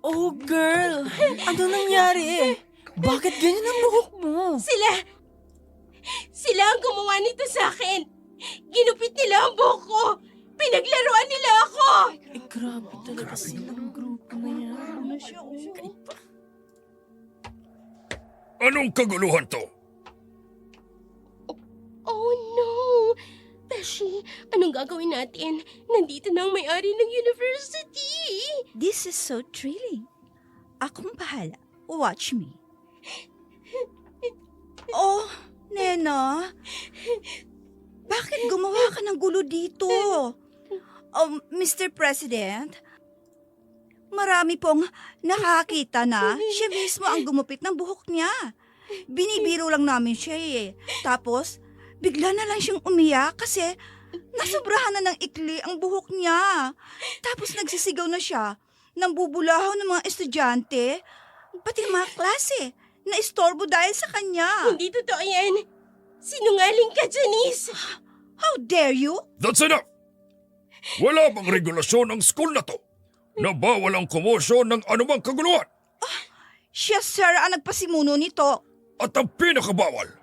Oh, girl! Ano nangyari? Bakit ganyan ang buhok mo? Sila ang gumawa nito sa akin. Ginupit nila ang buhok ko. Pinaglaruan nila ako. Grabe talaga silang grupo na yan. Anong kaguluhan to? Oh no! Beshi, anong gagawin natin? Nandito na ang may-ari ng university. This is so thrilling. Akong bahala. Watch me. Oh, Nena. Bakit gumawa ka ng gulo dito? Mr. President, marami pong nakakita na siya mismo ang gumupit ng buhok niya. Binibiro lang namin siya eh. Tapos, bigla na lang siyang umiyak kasi nasobrahan na ng ikli ang buhok niya. Tapos nagsisigaw na siya nang bubulahaw ng mga estudyante, pati ng mga klase, na istorbo dahil sa kanya. Hindi totoo yan. Sinungaling ka, Janice. How dare you? That's enough! Wala bang regulasyon ang school na to na bawal ang komosyon ng anumang kaguluhan? Siya, sir, ang nagpasimuno nito. At ang pinakabawal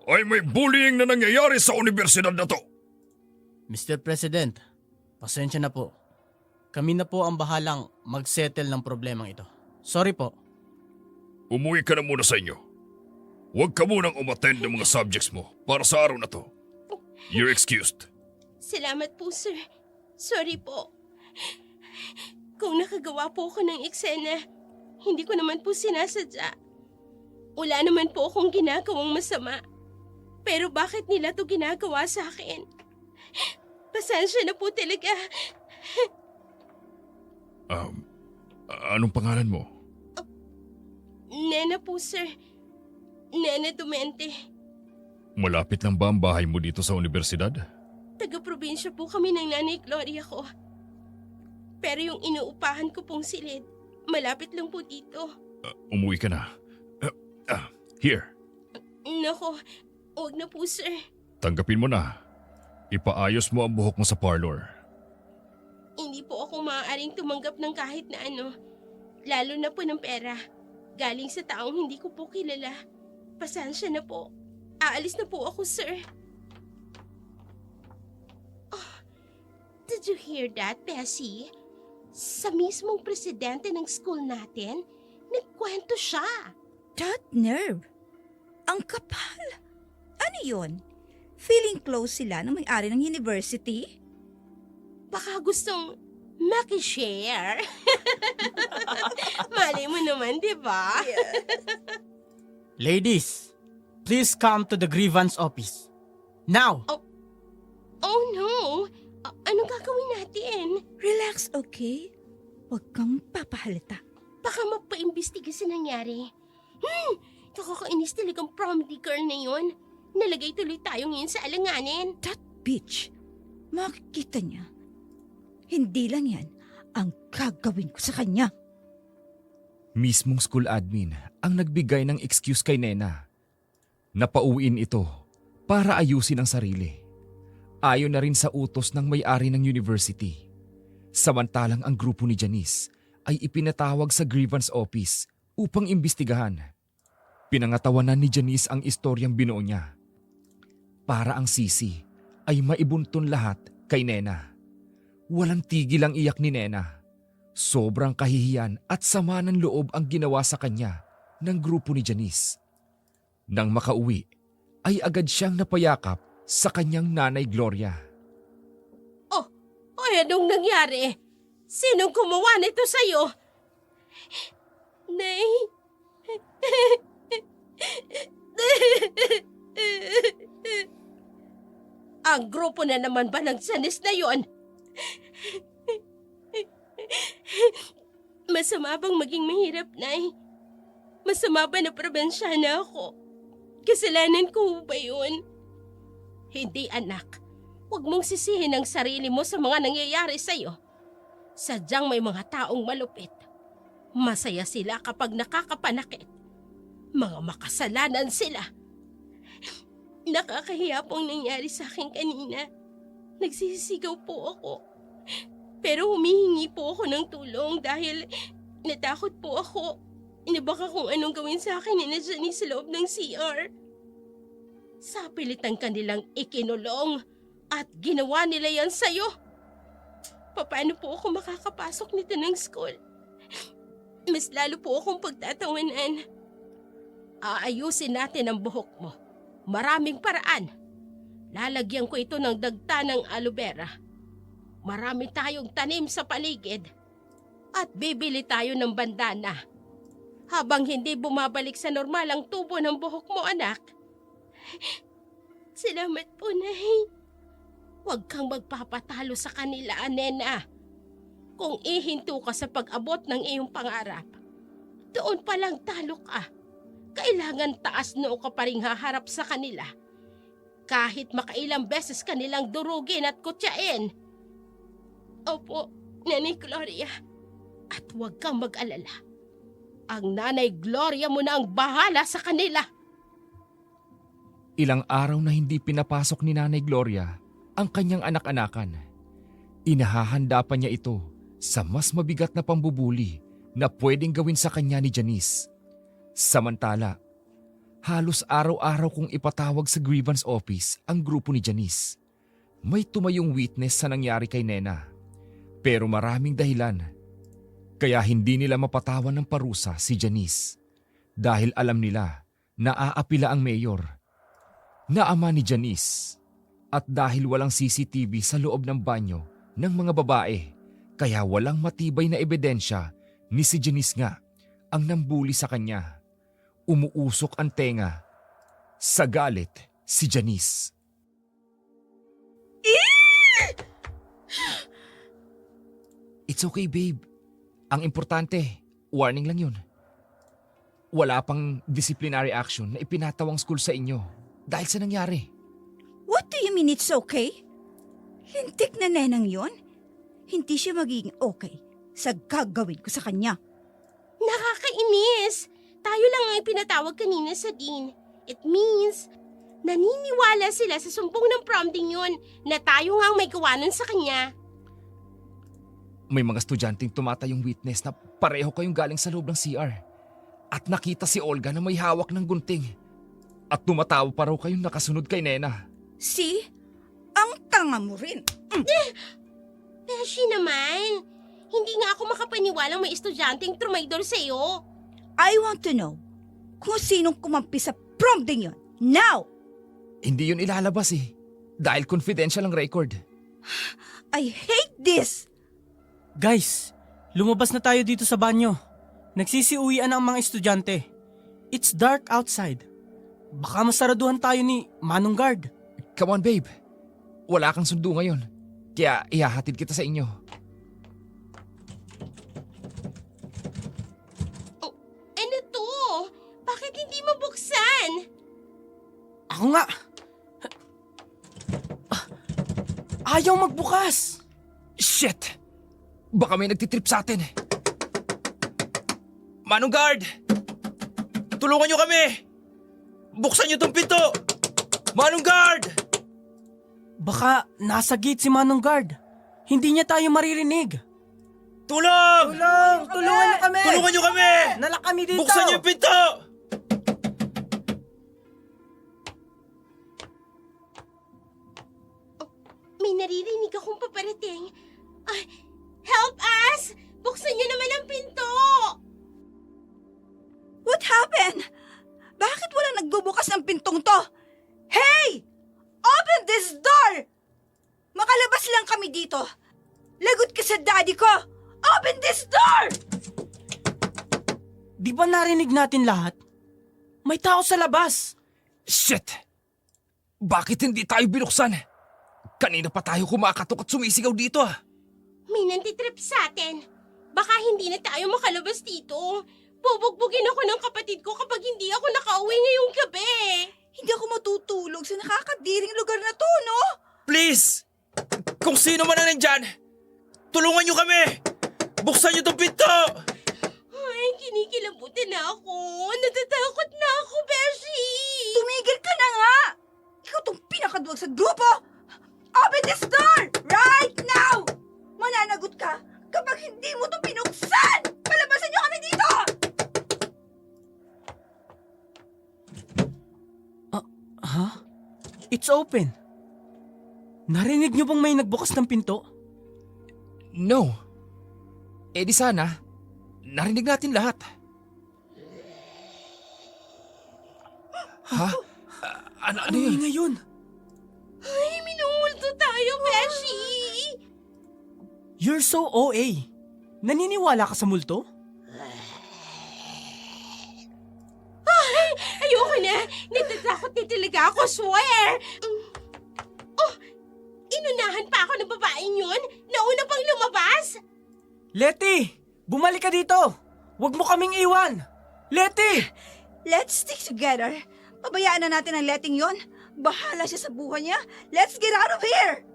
ay may bullying na nangyayari sa universidad na to. Mr. President, pasensya na po. Kami na po ang bahalang mag-settle ng problemang ito. Sorry po. Umuwi ka na muna sa inyo. Huwag ka munang umattend ng mga subjects mo para sa araw na to. You're excused. Salamat po, sir. Sorry po. Kung nakagawa po ako ng eksena, hindi ko naman po sinasadya. Wala naman po akong ginagawang masama. Pero bakit nila to ginagawa sa akin? Pasensya na po talaga. Anong pangalan mo? Nena po, sir. Nena Dumente. Malapit lang ba ang bahay mo dito sa universidad? Taga-probinsya po kami ng nanay Gloria ko. Pero yung inuupahan ko pong silid, malapit lang po dito. Umuwi ka na. Here, Nako, huwag na po, sir. tanggapin mo na. Ipaayos mo ang buhok mo sa parlor. Hindi po ako maaaring tumanggap ng kahit na ano. Lalo na po ng pera. Galing sa taong hindi ko po kilala. Pasensya na po. Aalis na po ako, sir. Oh, did you hear that, Bessie? Sa mismong presidente ng school natin, nagkwento siya. That nerve! Ang kapal! Ano yun? Feeling close sila ng may-ari ng university? Baka gustong makishare. Malay mo naman, di ba? Ladies, please come to the grievance office. Now! Oh no! Anong gagawin natin? Relax, okay? Huwag kang papahalata. Baka magpa-imbestiga sa nangyari. Nakakainis talagang prom girl na yun. Nalagay tuloy tayo ngayon sa alanganin. That bitch, makikita niya. Hindi lang yan ang gagawin ko sa kanya. Mismong school admin ang nagbigay ng excuse kay Nena. Napauwiin ito para ayusin ang sarili. Ayon na rin sa utos ng may-ari ng university. Samantalang ang grupo ni Janice ay ipinatawag sa grievance office upang imbestigahan. Pinangatawanan ni Janice ang istoryang binuo niya. Para ang sisi ay maibuntun lahat kay Nena. Walang tigil ang iyak ni Nena. Sobrang kahihiyan at sama ng loob ang ginawa sa kanya ng grupo ni Janice. Nang makauwi, ay agad siyang napayakap sa kanyang nanay Gloria. Ay, anong nangyari? Sinong gumawa nito sa'yo? Nay? Ang grupo na naman ba ng Janice na yon? Masama bang maging mahirap, Nay? Masama ba na probinsyana ako? Kasalanan ko ba yun? Hindi, anak. Huwag mong sisihin ang sarili mo sa mga nangyayari sa'yo. Sadyang may mga taong malupit. Masaya sila kapag nakakapanakit. Mga makasalanan sila. Nakakahiya pong nangyari sa akin kanina. Nagsisigaw po ako. Pero humihingi po ako ng tulong dahil natakot po ako. Baka kung anong gawin sa akin ni Janice sa loob ng CR. Sa pilitan kanilang ikinulong at ginawa nila yan sa'yo. Paano po ako makakapasok nito ng school? Mas lalo po akong pagtatawanan. Aayusin natin ang buhok mo. Maraming paraan. Lalagyan ko ito ng dagta ng aloe vera. Marami tayong tanim sa paligid. At bibili tayo ng bandana. Habang hindi bumabalik sa normal ang tubo ng buhok mo, anak. Salamat po, Nay. Huwag kang magpapatalo sa kanila, Nena. Kung ihinto ka sa pag-abot ng iyong pangarap, doon pa lang talo ka. Kailangan taas noo ka pa rin haharap sa kanila. Kahit makailang beses kanilang durugin at kutyain. Opo, Nanay Gloria. At huwag kang mag-alala. Ang Nanay Gloria mo na ang bahala sa kanila. Ilang araw na hindi pinapasok ni Nanay Gloria ang kanyang anak-anakan. Inahahanda pa niya ito sa mas mabigat na pambubuli na pwedeng gawin sa kanya ni Janice. Samantala, halos araw-araw kong ipatawag sa grievance office ang grupo ni Janice. May tumayong witness sa nangyari kay Nena. Pero maraming dahilan. Kaya hindi nila mapatawan ng parusa si Janice. Dahil alam nila na aapila ang mayor na ama ni Janice. At dahil walang CCTV sa loob ng banyo ng mga babae, kaya walang matibay na ebidensya ni si Janice nga ang nambuli sa kanya. Umuusok ang tenga. Sa galit, si Janice. It's okay, babe. Ang importante, warning lang yun. Wala pang disciplinary action na ipinatawang school sa inyo dahil sa nangyari. What do you mean it's okay? Lintik na nenang yon. Hindi siya magiging okay sa gagawin ko sa kanya. Nakakainis! Tayo lang ang ipinatawag kanina sa dean. It means, naniniwala sila sa sumbong ng prom ding yun na tayo nga ang may gawa nun sa kanya. May mga estudyanteng tumatayong witness na pareho kayong galing sa loob ng CR. At nakita si Olga na may hawak ng gunting. At tumatawa pa raw kayong nakasunod kay Nena. See? Ang tanga mo rin. Beshi naman, hindi nga ako makapaniwalang may estudyanteng trumaydor sa'yo. I want to know kung sinong kumampi sa prom ding yon. Now! Hindi yun ilalabas eh. Dahil confidential ang record. I hate this! Guys, lumabas na tayo dito sa banyo. Nagsisiuwian ang mga estudyante. It's dark outside. Baka masaraduhan tayo ni Manong Guard. Come on, babe. Wala kang sundo ngayon. Kaya ihahatid kita sa inyo. Ano to? Bakit hindi mabuksan? Ako nga. Ayaw magbukas. Shit! Baka may nagtitrip sa atin. Manong Guard! Tulungan nyo kami! Buksan nyo tong pinto! Manong Guard! Baka nasa gate si Manong Guard. Hindi niya tayo maririnig. Tulong! Tulungan niyo kami! Tulungan nyo kami! Nalak kami dito! Buksan nyo yung pinto! May naririnig akong paparating. Ay, help us! Buksan niyo naman ang pinto! What happened? Bakit walang nagbubukas ng pintong to? Hey! Open this door! Makalabas lang kami dito. Lagot ka sa daddy ko! Open this door! Di ba narinig natin lahat? May tao sa labas. Shit! Bakit hindi tayo binuksan? Kanina pa tayo kumakatok at sumisigaw dito ah. May nantitrip sa atin. Baka hindi na tayo makalabas dito. Bubugbugin ako ng kapatid ko kapag hindi ako nakauwi ngayong gabi. Hindi ako matutulog sa nakakadiring lugar na to, no? Please! Kung sino man ang nandyan, tulungan nyo kami! Buksan nyo tong pinto! Ay, kinikilabutan na ako. Natatakot na ako, Beshi! Tumigil ka na nga! Ikaw tong pinakaduwag sa grupo! Open this door! Right now! Mananagot ka kapag hindi mo to binuksan! Palabasan niyo kami dito! Ha? It's open. Narinig niyo bang may nagbukas ng pinto? No. Eh di sana, narinig natin lahat. Ha? Ano yun? Ano yun? Ay, minumulto tayo, Beshi! You're so OA. Naniniwala ka sa multo? Ayoko na! Natatakot na talaga ako, swear! Oh, inunahan pa ako ng babaeng yun? Nauna pang lumabas? Letty! Bumalik ka dito! Huwag mo kaming iwan! Letty! Let's stick together. Pabayaan na natin ang letting yon. Bahala siya sa buhay niya. Let's get out of here!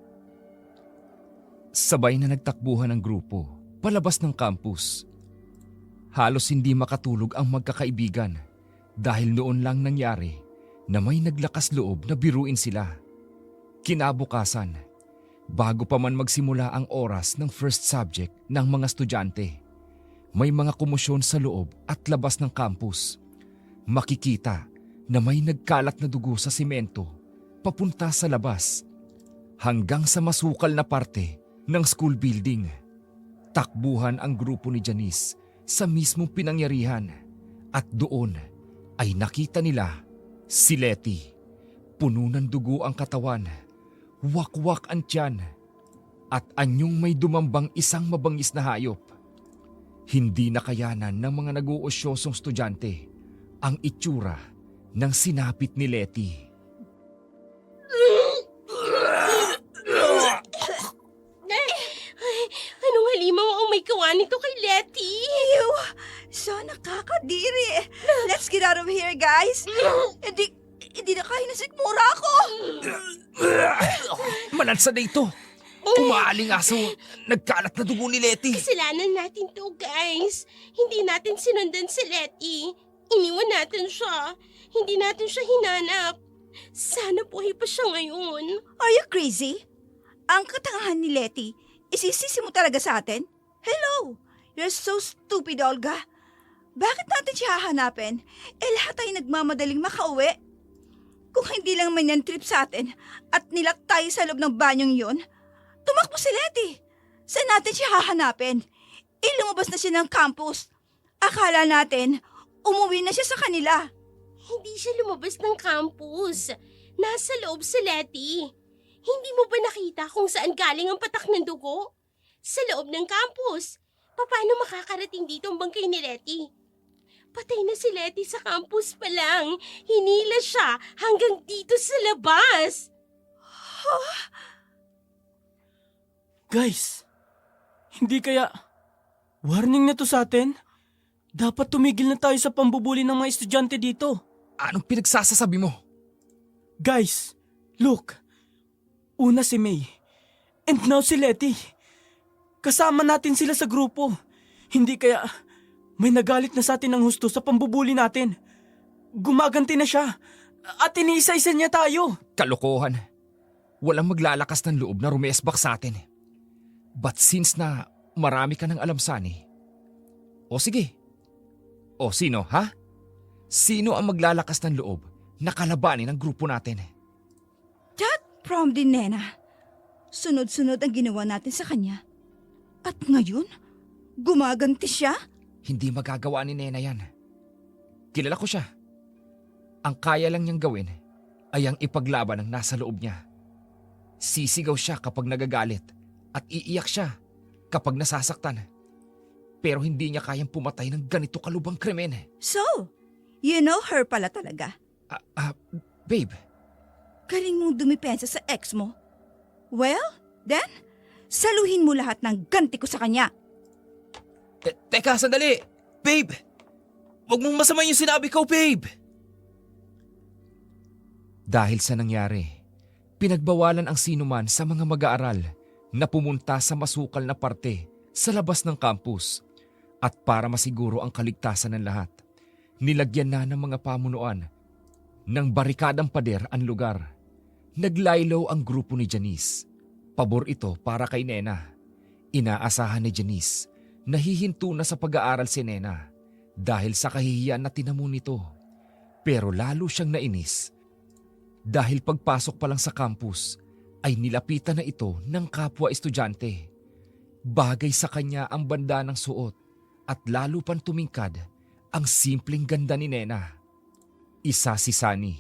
Sabay na nagtakbuhan ang grupo, palabas ng campus. Halos hindi makatulog ang magkakaibigan dahil noon lang nangyari na may naglakas loob na biruin sila. Kinabukasan, bago pa man magsimula ang oras ng first subject ng mga estudyante, may mga komosyon sa loob at labas ng campus. Makikita na may nagkalat na dugo sa simento papunta sa labas hanggang sa masukal na parte ng school building. Takbuhan ang grupo ni Janice sa mismong pinangyarihan at doon ay nakita nila si Letty. Puno ng dugo ang katawan, Wakwak ang tiyan at anyong may dumambang isang mabangis na hayop. Hindi nakayanan ng mga nag-uusyosong estudyante ang itsura ng sinapit ni Letty. Anong halimaw ang may gawa nito kay Letty? Ew! So nakakadiri. Let's get out of here, guys. Hindi na kaya na sigmura ako. Malansa na ito! Umaaling aso, nagkalat na dugo ni Letty. Kasalanan natin to, guys. Hindi natin sinundan si Letty. Iniwan natin siya. Hindi natin siya hinanap. Sana buhay pa siya ngayon. Are you crazy? Ang katangahan ni Letty, isisisi mo talaga sa atin? Hello! You're so stupid, Olga. Bakit natin siya hahanapin? Lahat tayo nagmamadaling makauwi. Kung hindi lang man yan trip sa atin at nilak tayo sa loob ng banyong yon, tumakbo si Letty. Saan natin siya hahanapin? Lumabas na siya ng campus. Akala natin, umuwi na siya sa kanila. Hindi siya lumabas ng campus. Nasa loob si Letty. Hindi mo ba nakita kung saan galing ang patak ng dugo? Sa loob ng campus. Paano makakarating dito ang bangkay ni Letty? Patay na si Letty sa campus pa lang. Hinila siya hanggang dito sa labas. Guys, hindi kaya warning na to sa atin? Dapat tumigil na tayo sa pambubuli ng mga estudyante dito. Anong pinagsasasabi mo? Guys, look. Una si May. And now si Letty. Kasama natin sila sa grupo. Hindi kaya may nagalit na sa atin ng husto sa pambubuli natin. Gumaganti na siya. At iniisa-isa niya tayo. Kalokohan. Walang maglalakas ng loob na rumesbak sa atin. But since na marami ka ng alam, Sunny. O sige. O sino, ha? Sino ang maglalakas ng loob na kalabanin ang grupo natin? That prom din, Nena. Sunod-sunod ang ginawa natin sa kanya. At ngayon, gumaganti siya? Hindi magagawa ni Nena yan. Kilala ko siya. Ang kaya lang niyang gawin ay ang ipaglaban ang nasa loob niya. Sisigaw siya kapag nagagalit at iiyak siya kapag nasasaktan. Pero hindi niya kayang pumatay ng ganito kalubang krimen. So, you know her pala talaga. Babe, Galing mong dumipensa sa ex mo. Well, then, saluhin mo lahat ng ganti ko sa kanya. Teka, sandali! Babe! Huwag mong masamayin yung sinabi ko, babe! dahil sa nangyari, pinagbawalan ang sinuman sa mga mag-aaral na pumunta sa masukal na parte sa labas ng campus. At para masiguro ang kaligtasan ng lahat, nilagyan na ng mga pamunuan ng barikadang pader ang lugar. Naglaylo ang grupo ni Janice. Pabor ito para kay Nena. Inaasahan ni Janice na hihinto na sa pag-aaral si Nena dahil sa kahihiyan na tinamo nito. Pero lalo siyang nainis dahil pagpasok pa lang sa campus ay nilapitan na ito ng kapwa estudyante. Bagay sa kanya ang banda ng suot at lalo pang tumingkad ang simpleng ganda ni Nena. Isa si Sunny.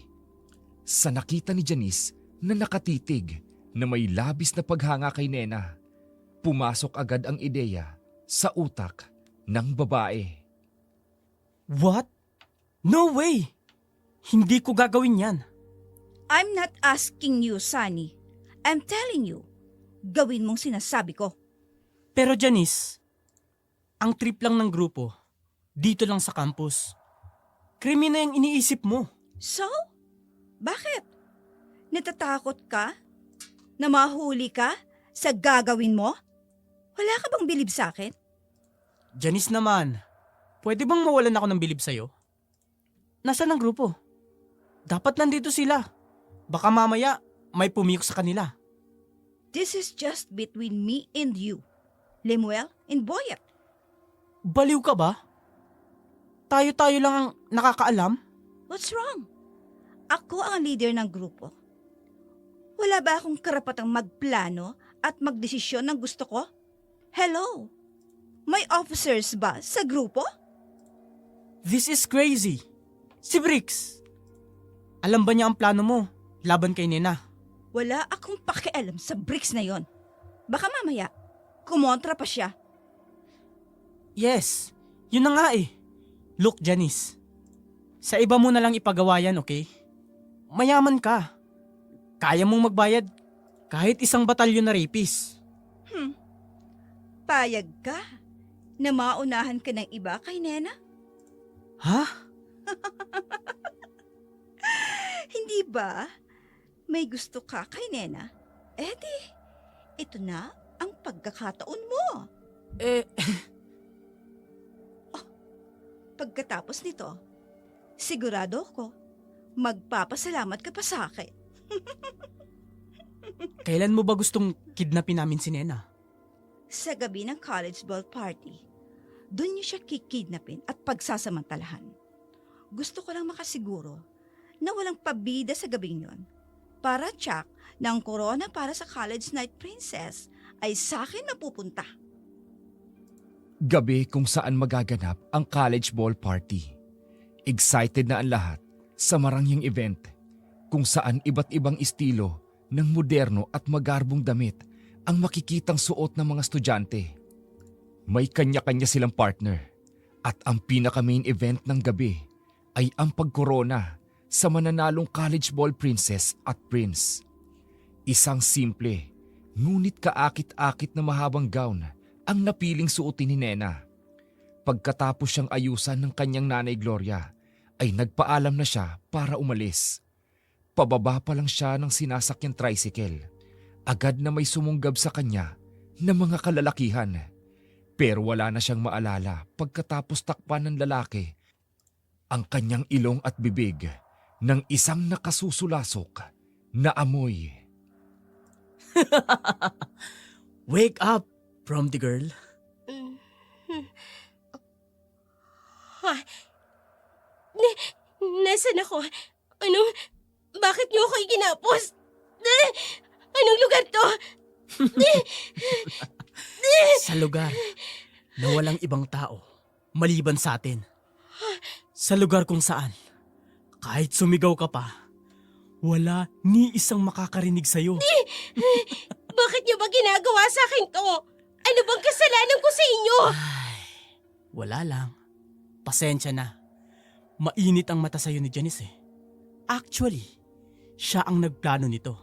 Sa nakita ni Janice na nakatitig na may labis na paghanga kay Nena, pumasok agad ang ideya sa utak ng babae. What? No way! Hindi ko gagawin yan. I'm not asking you, Sunny. I'm telling you. Gawin mong sinasabi ko. Pero Janice, ang trip lang ng grupo, dito lang sa campus. Krimen na yung iniisip mo. So? Bakit? Natatakot ka? Na mahuli ka sa gagawin mo? Wala ka bang bilib sa akin? Janice naman, pwede bang mawalan ako ng bilib sa'yo? Nasaan ang grupo? Dapat nandito sila. Baka mamaya may pumiyok sa kanila. This is just between me and you. Lemuel and Boyet. Baliw ka ba? Tayo-tayo lang ang nakakaalam? What's wrong? Ako ang leader ng grupo. Wala ba akong karapatang magplano at magdesisyon ng gusto ko? Hello? May officers ba sa grupo? This is crazy. Si Brix, alam ba niya ang plano mo laban kay Nena? Wala akong pakialam sa Bricks na yon. Baka mamaya, kumontra pa siya. Yes, yun na nga eh. Look, Janice. Sa iba mo na lang ipagawa yan, okay? Mayaman ka. Kaya mong magbayad kahit isang batalyon na rapist. Payag ka na maunahan ka ng iba kay Nena? Ha? Hindi ba? May gusto ka kay Nena? Eh di, ito na ang pagkakataon mo. Eh, Pagkatapos nito, sigurado ko, magpapasalamat ka pa sa akin. kailan mo ba gustong kidnapin namin si Nena? Sa gabi ng college ball party, doon niyo siya kikidnapin at pagsasamantalahan. Gusto ko lang makasiguro na walang pabida sa gabing yon. Para tsak na ang korona para sa college night princess ay sa akin mapupunta. Gabi kung saan magaganap ang college ball party. Excited na ang lahat sa marangyang event kung saan iba't ibang estilo ng moderno at magarbong damit ang makikitang suot ng mga estudyante. May kanya-kanya silang partner at ang pinaka-main event ng gabi ay ang pagkorona sa mananalong college ball princess at prince. Isang simple, ngunit kaakit-akit na mahabang gown ang napiling suotin ni Nena. Pagkatapos siyang ayusan ng kanyang nanay Gloria, ay nagpaalam na siya para umalis. Pababa pa lang siya ng sinasakyang tricycle. Agad na may sumunggab sa kanya na mga kalalakihan. Pero wala na siyang maalala pagkatapos takpan ng lalaki ang kanyang ilong at bibig ng isang nakasusulasok na amoy. Wake up, prom-the girl. Nasaan ako? Bakit niyo ako iginapos? Anong lugar to? Sa lugar na walang ibang tao maliban sa atin. Sa lugar kung saan, kahit sumigaw ka pa, wala ni isang makakarinig sa'yo. Bakit niyo ba ginagawa sa akin to? Ano bang kasalanan ko sa inyo? Wala lang. Pasensya na. Mainit ang mata sa'yo ni Janice eh. Actually, siya ang nagplano nito.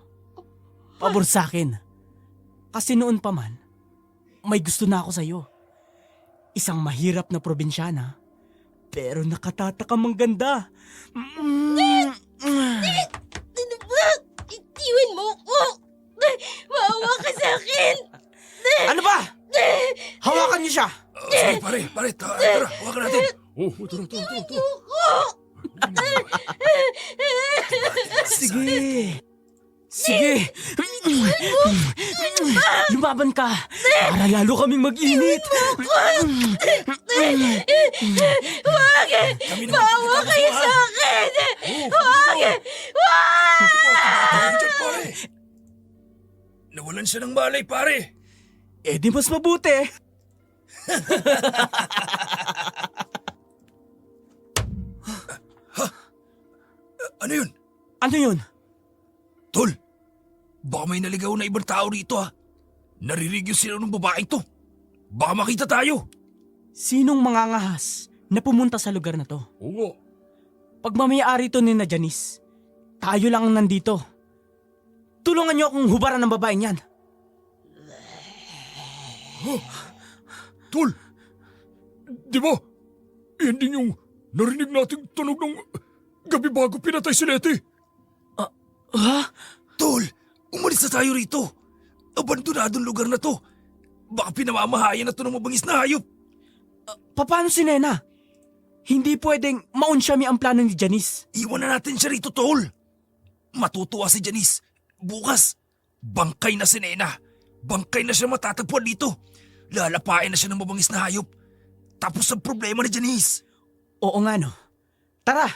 Pabor sa akin. Kasi noon pa man, may gusto na ako sa'yo. Isang mahirap na probinsyana, pero nakatatakam ang ganda. Ano ba? Itiwan mo ko! Maawa ka sa akin! Ano ba? Hawakan niyo siya! Sige, pare, tara, hawakan natin. Ayoko! Sige! Lumaban ka para lalo kaming mag-init. Wag! Maawa kayo sa akin! Wag! Wag! Pare. Nawalan siya ng malay, pare. Eh di mas mabuti. Ano yun? Ano yun? Tol, baka may naligaw na ibang tao rito ha. Naririnig yung sila ng babaeng to. Baka makita tayo. Sinong mangangahas na pumunta sa lugar na to? Oo. Pag mamayari to ni na Janice, tayo lang ang nandito. Tulungan niyo akong hubaran ng babaeng yan. Tol, di ba? Yan din yung narinig nating tunog ng gabi bago pinatay si Letty. Ha? Tol, umalis na tayo rito. Abandonadong lugar na to. Baka pinamamahayan na to ng mabangis na hayop. Paano si Nena? Hindi pwedeng maunsyami ang plano ni Janice. Iwan na natin siya rito, Tol. Matutuwa si Janice. Bukas, bangkay na si Nena. Bangkay na siya matatagpuan dito. Lalapain na siya ng mabangis na hayop. Tapos ang problema ni Janice. Oo nga no. Tara,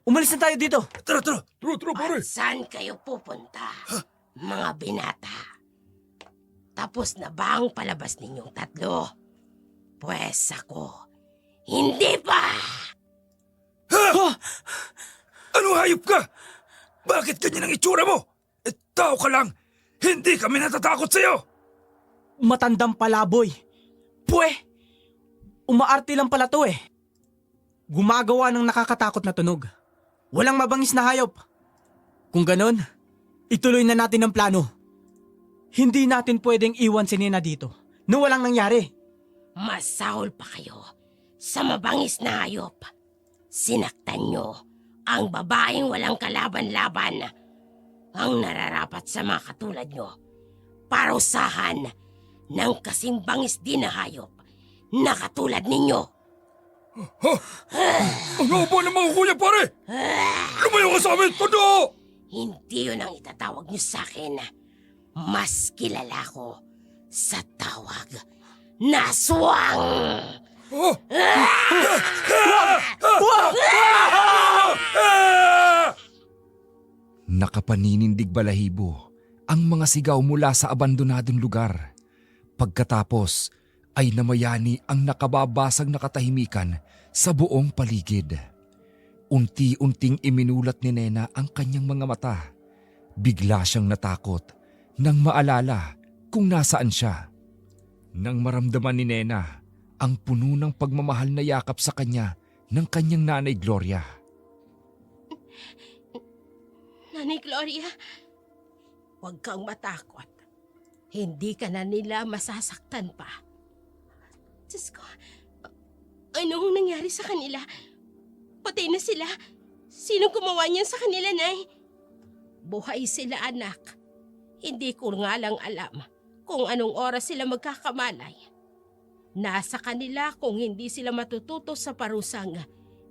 umalis na tayo dito. Tara. Tara, pare. Saan kayo pupunta? Mga binata. Tapos na ba ang palabas ninyong tatlo? Pwes ako, hindi pa! Ha? Ano hayop ka? Bakit ganyan ang itsura mo? Tao ka lang! Hindi kami natatakot sa'yo! Matandang palaboy. Pwe! Umaarte lang pala to eh. Gumagawa ng nakakatakot na tunog. Walang mabangis na hayop. Kung ganon, ituloy na natin ang plano. Hindi natin pwedeng iwan si Nena dito na walang nangyari. Masahol pa kayo sa mabangis na hayop. Sinaktan nyo ang babaeng walang kalaban-laban. Ang nararapat sa mga katulad nyo, parusahan ng kasing bangis din na hayop na katulad ninyo. Ano ba ng mga kuya, pare? Lumayo ka sa amin! Tondo! Hindi yun ang itatawag nyo sa akin. Mas kilala ko sa tawag na swang. Nakapaninindig balahibo ang mga sigaw mula sa abandonadong lugar. Pagkatapos ay namayani ang nakababasag na katahimikan sa buong paligid. Unti-unting iminulat ni Nena ang kanyang mga mata. Bigla siyang natakot nang maalala kung nasaan siya. Nang maramdaman ni Nena ang puno ng pagmamahal na yakap sa kanya ng kanyang nanay Gloria. Nanay Gloria, huwag kang matakot. Hindi ka na nila masasaktan pa. Diyos ko, anong nangyari sa kanila? Patay na sila. Sinong gumawa niyan sa kanila, Nay? Buhay sila, anak. Hindi ko nga lang alam kung anong oras sila magkakamalay. Nasa kanila kung hindi sila matututo sa parusang,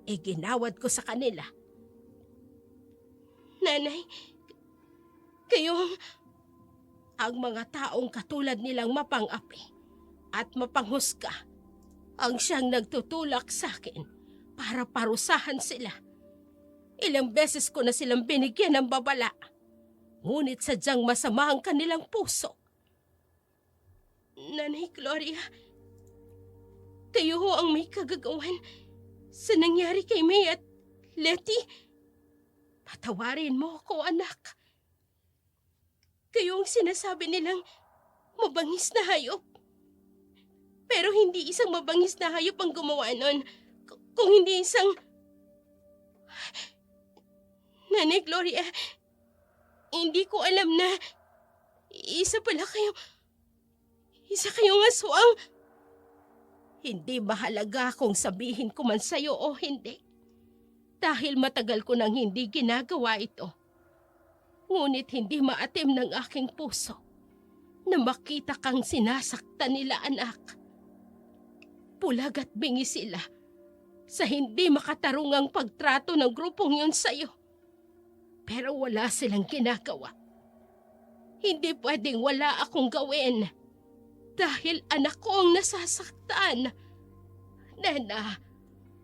ginawad ko sa kanila. Nanay, kayong ang mga taong katulad nilang mapang-api at mapanghusga ang siyang nagtutulak sa akin para parusahan sila. Ilang beses ko na silang binigyan ng babala, ngunit sadyang masama ang kanilang puso. Nanay Gloria, kayo ho ang may kagagawan sa nangyari kay May at Letty. Patawarin mo ako, anak. Kayo ang sinasabi nilang mabangis na hayop. Pero hindi isang mabangis na hayop ang gumawa nun. Kung hindi isang... Nanay Gloria, hindi ko alam na isa kayong aswang. Hindi mahalaga kung sabihin ko man sa'yo o hindi. Dahil matagal ko nang hindi ginagawa ito. Ngunit hindi maatim ng aking puso na makita kang sinasaktan nila, anak. Pulag at bingi sila sa hindi makatarungang pagtrato ng grupong yun sa'yo. Pero wala silang ginagawa. Hindi pwedeng wala akong gawin dahil anak ko ang nasasaktan. Nena,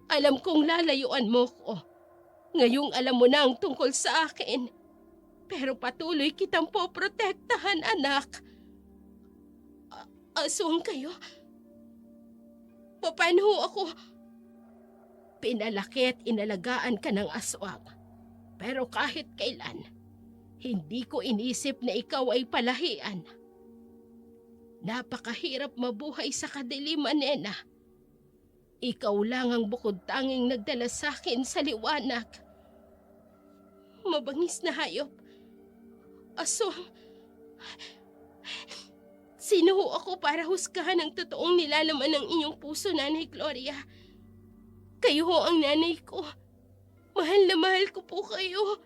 alam kong lalayuan mo ko. Ngayong alam mo na ang tungkol sa akin. Pero patuloy kitang poprotektahan, anak. Aswang kayo? Paano ako? Pinalaki at inalagaan ka ng aswang. Pero kahit kailan, hindi ko inisip na ikaw ay palahian. Napakahirap mabuhay sa kadiliman, Nena. Ikaw lang ang bukod tanging nagdala sa akin sa liwanag. Mabangis na hayop. Aswang. Sino ho ako para husgahan ang totoong nilalaman ng inyong puso, Nanay Gloria? Kayo ho ang nanay ko. Mahal na mahal ko po kayo.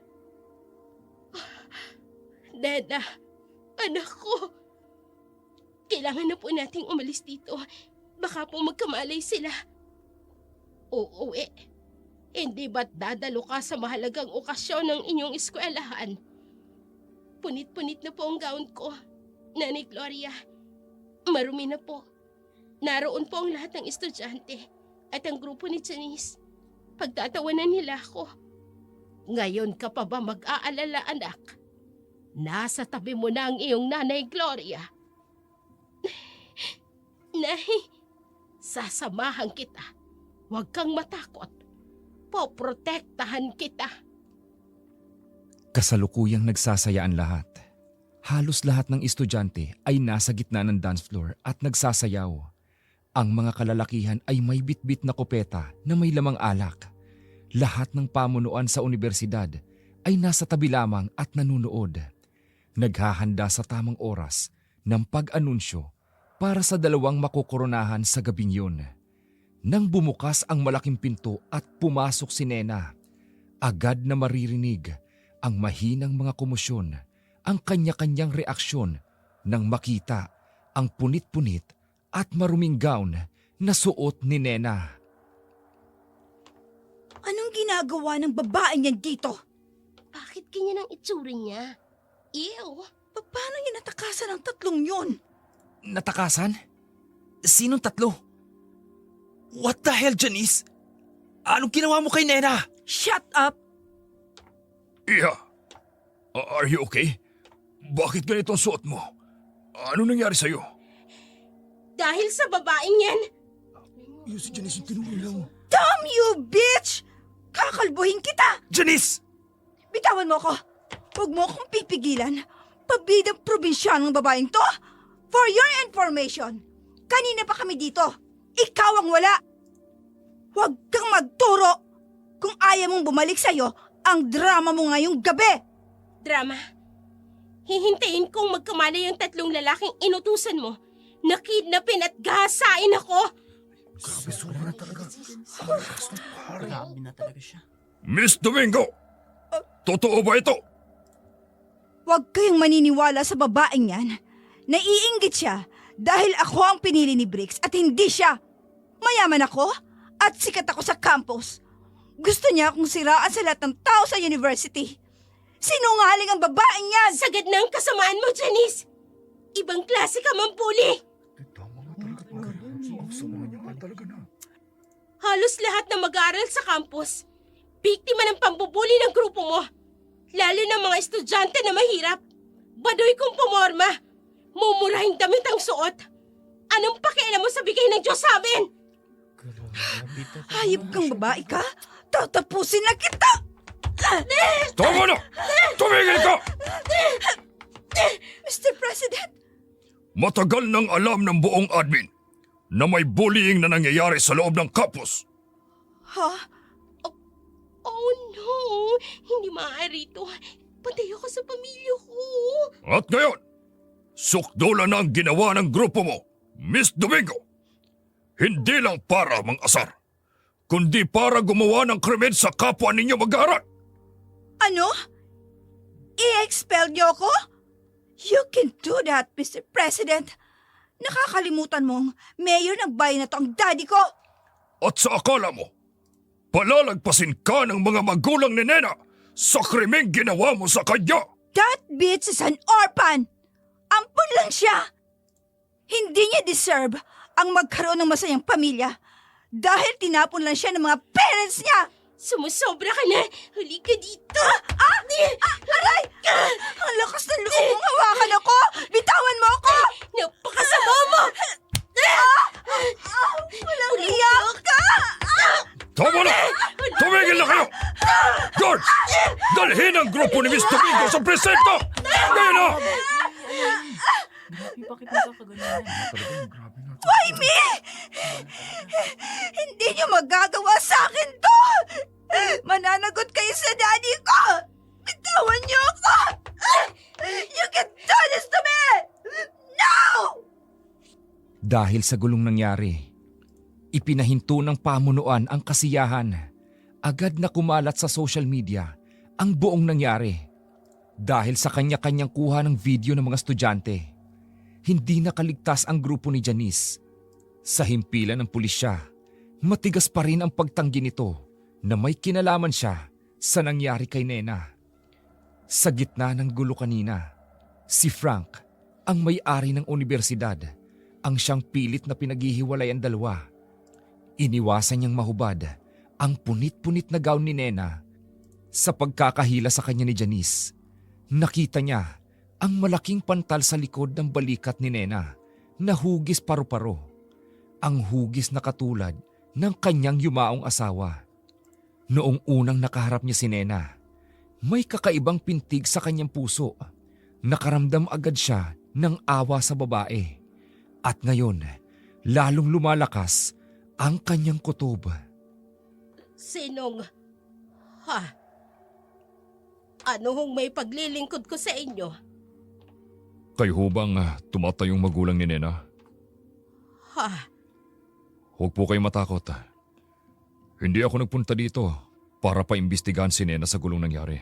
Nena, anak ko. Kailangan na po nating umalis dito. Baka po magkamalay sila. Uuwi. Hindi ba't dadalo ka sa mahalagang okasyon ng inyong eskwelahan? Punit-punit na po ang gown ko, Nanay Gloria. Marumi na po. Naroon po ang lahat ng estudyante at ang grupo ni Janice. Pagtatawanan nila ako. Ngayon ka pa ba mag-aalala, anak? Nasa tabi mo na ang iyong Nanay Gloria. Nay, sasamahan kita. Huwag kang matakot. Poprotektahan kita. Kasalukuyang nagsasaya ang lahat Halos lahat ng estudyante ay nasa gitna ng dance floor at nagsasayaw. Ang mga kalalakihan ay may bitbit na kopeta na may lamang alak. Lahat ng pamunuan sa universidad ay nasa tabi lamang at nanunood. Naghahanda sa tamang oras ng pag-anunsyo para sa dalawang makokoronahan sa gabing yun. Nang bumukas ang malaking pinto at pumasok si Nena, agad na maririnig ang mahinang mga komosyon, ang kanya-kanyang reaksyon nang makita ang punit-punit at maruming gown na suot ni Nena. Anong ginagawa ng babae niyan dito? Bakit ganyan ang itsura niya? Ew! Paano niya natakasan ang tatlong yun? Natakasan? Sinong tatlo? What the hell, Janice? Anong ginawa mo kay Nena? Shut up! Iha, are you okay? Bakit ganito ang suot mo? Ano nangyari sa'yo? Dahil sa babaeng yan, Yung si Janice yung tinulong. Damn you, bitch! Kakalbuhin kita! Janice! Bitawan mo ko! Huwag mo akong pipigilan. Pabidang probinsyanong babaeng to! For your information, kanina pa kami dito. Ikaw ang wala! Huwag kang magturo! Kung ayaw mong bumalik sa'yo, ang drama mo ngayong gabi! drama. Hihintayin kong magkamala yung tatlong lalaking inutusan mo na kidnapin at gahasain ako. Grabe na talaga siya. Miss Domingo! Totoo ba ito? Huwag kayong maniniwala sa babaeng yan. Naiinggit siya dahil ako ang pinili ni Briggs at hindi siya. Mayaman ako at sikat ako sa campus. Gusto niya akong siraan sa lahat ng tao sa university. Sinungaling ang babaeng yan! Sagad na ang kasamaan mo, Janice. Ibang klase ka mampuli. Halos lahat na mag-aaral sa campus, biktima ng pambubuli ng grupo mo. Lalo na mga estudyante na mahirap. Baduy kong pumorma. Mumurahing damit ang suot. Anong pakialam mo sa bigay ng Diyos sa amin? Hayop kang babae ka? Tatapusin na kita! Tama na! Tumigil ka! Mr. President, Matagal nang alam ng buong admin na may bullying na nangyayari sa loob ng campus. ha? Oh no, hindi maaari ito. Patay ako sa pamilya ko. At ngayon, sukdulan na ang ginawa ng grupo mo, Miss Domingo. Hindi lang para mang-asar, kundi para gumawa ng krimen sa kapwa ninyo mag-aaral. Ano? I-expel niyo ako? You can do that, Mr. President. Nakakalimutan mong mayor ng bayan na to ang daddy ko. At sa akala mo, palalagpasin ka ng mga magulang ni Nena sa krimeng ginawa mo sa kanya. That bitch is an orphan. Ampun lang siya. Hindi niya deserve ang magkaroon ng masayang pamilya dahil tinapon lang siya ng mga parents niya. Sumusobra ka na. Huli ka dito. Aray! Ang lakas ng loob mong hawakan ako! Bitawan mo ako! Napakasama mo! Walang iyak ka! Tama na! Tumigil na kayo! Guards! Dalhin ang grupo ni Miss Domingo sa presinto! Ngayon na! Bakit nagkakaganyan? Why me? Hindi niyo magagawa sa akin to! Mananagot kayo sa daddy ko! Bitawan niyo ako! You can do this to me! No! Dahil sa gulong nangyari, ipinahinto ng pamunuan ang kasiyahan. Agad na kumalat sa social media ang buong nangyari. Dahil sa kanya-kanyang kuha ng video ng mga estudyante, hindi nakaligtas ang grupo ni Janice. Sa himpilan ng pulisya, matigas pa rin ang pagtanggi nito na may kinalaman siya sa nangyari kay Nena. Sa gitna ng gulo kanina, si Frank, ang may-ari ng universidad, ang siyang pilit na pinaghihiwalay ang dalawa. Iniwasan niyang mahubad ang punit-punit na gown ni Nena. Sa pagkakahila sa kanya ni Janice, nakita niya ang malaking pantal sa likod ng balikat ni Nena na hugis paru-paro. Ang hugis na katulad ng kanyang yumaong asawa. Noong unang nakaharap niya si Nena, may kakaibang pintig sa kanyang puso. Nakaramdam agad siya ng awa sa babae. At ngayon, lalong lumalakas ang kanyang kutob. Sinong... Ha? Ano hong may paglilingkod ko sa inyo? Kayo ho bang tumatayong magulang ni Nena? Ha? Huwag po kayong matakot. Hindi ako nagpunta dito para paimbestigahan si Nena sa gulong nangyari.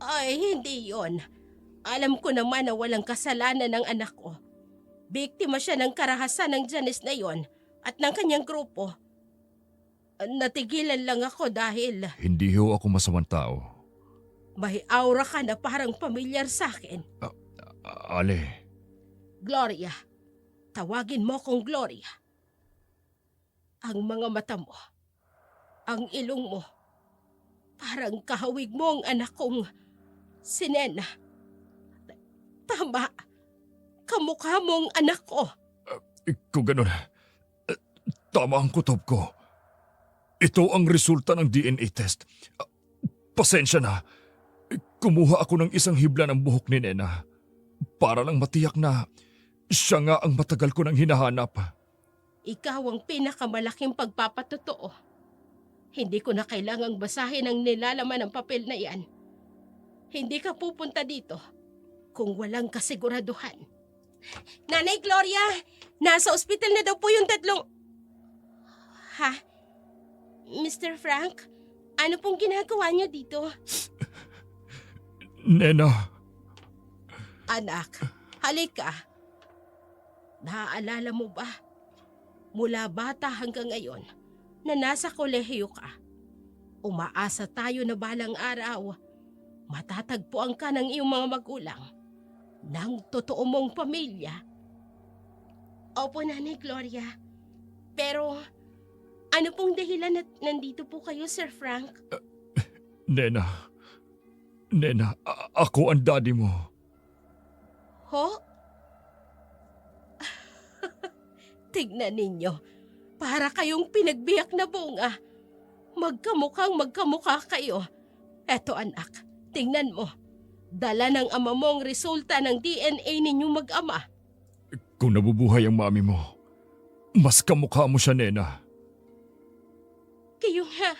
Ay, hindi yon. Alam ko naman na walang kasalanan ng anak ko. Biktima siya ng karahasan ng Janice na yon at ng kanyang grupo. Natigilan lang ako dahil Hindi ho ako masamang tao. may aura ka na parang pamilyar sa akin. Ale, Gloria, tawagin mo kong Gloria. Ang mga mata mo, ang ilong mo, parang kahawig mo ang anak kong si Nena. Tama, kamukha mo ang anak ko. kung ganun, tama ang kutob ko. Ito ang resulta ng DNA test. Pasensya na. Kumuha ako ng isang hibla ng buhok ni Nena para lang matiyak na siya nga ang matagal ko nang hinahanap. Ikaw ang pinakamalaking pagpapatotoo. Hindi ko na kailangang basahin ang nilalaman ng papel na yan. Hindi ka pupunta dito kung walang kasiguraduhan. Nanay Gloria, nasa ospital na daw po yung tatlong... Ha? Mr. Frank, ano pong ginagawa niyo dito? Nena, Anak, halika. Naaalala mo ba? Mula bata hanggang ngayon na nasa kolehiyo ka, umaasa tayo na balang araw matatagpuan ka ng iyong mga magulang ng totoo mong pamilya. Opo, Nanay Gloria. Pero ano pong dahilan na nandito po kayo, Sir Frank? Nena, ako ang daddy mo. Ho? Tignan ninyo, para kayong pinagbiyak na bunga. Magkamukhang magkamukha kayo. Eto anak, tingnan mo. Dala ng ama mo ang resulta ng DNA ninyong mag-ama. Kung nabubuhay ang mami mo, mas kamukha mo siya, Nena. Kayo nga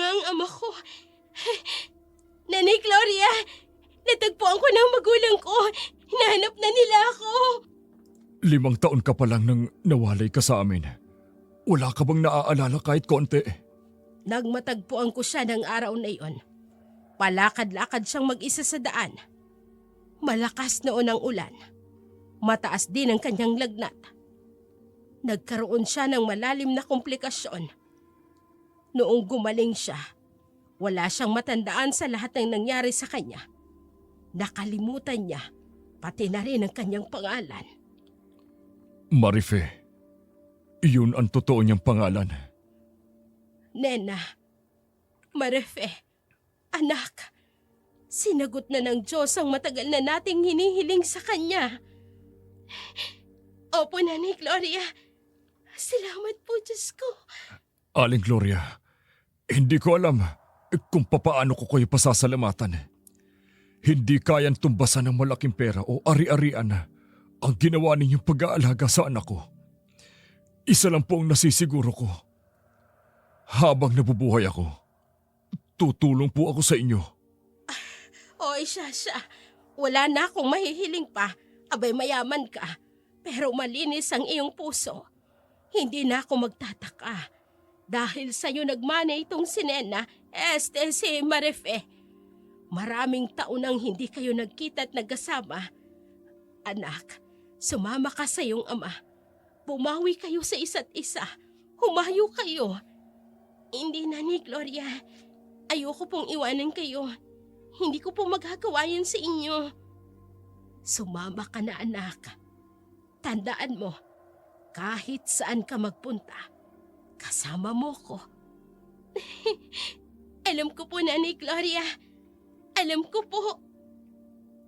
ang ama ko. Nanay Gloria, natagpuan ko na ang magulang ko. Hinahanap na nila ako. 5 taon ka pa lang nang nawalay ka sa amin. Wala ka bang naaalala kahit konti? Nagmatagpuan ko siya ng araw na iyon. Palakad-lakad siyang mag-isa sa daan. Malakas noon ang ulan. Mataas din ang kanyang lagnat. Nagkaroon siya ng malalim na komplikasyon. Noong gumaling siya, wala siyang matandaan sa lahat ng nangyari sa kanya. Nakalimutan niya, pati na rin ang kanyang pangalan. Marife, iyon ang totoo niyang pangalan. Nena, Marife, anak, sinagot na ng Diyos ang matagal na nating hinihiling sa Kanya. Opo, Nanay Gloria. Salamat po, Diyos ko. Aling Gloria, hindi ko alam kung papaano ko kayo pasasalamatan. Hindi kayang tumbasan ng malaking pera o ari-arian ang ginawa ninyong pag-aalaga sa anak ko. Isa lang po ang nasisiguro ko. Habang nabubuhay ako, tutulong po ako sa inyo. Oy, siya. Wala na akong mahihiling pa. Abay, mayaman ka. Pero malinis ang iyong puso. Hindi na ako magtataka. Dahil sa'yo nagmana itong si Nena, si Marife. Maraming taon nang hindi kayo nagkita at nagkasama. Anak, sumama ka sa iyong ama. Bumawi kayo sa isa't isa. Humayo kayo. Hindi na ni Gloria. Ayoko pong iwanan kayo. Hindi ko po magagawa yan sa inyo. Sumama ka na, anak. Tandaan mo, kahit saan ka magpunta, kasama mo ko. Alam ko po, Nanay Gloria. Alam ko po.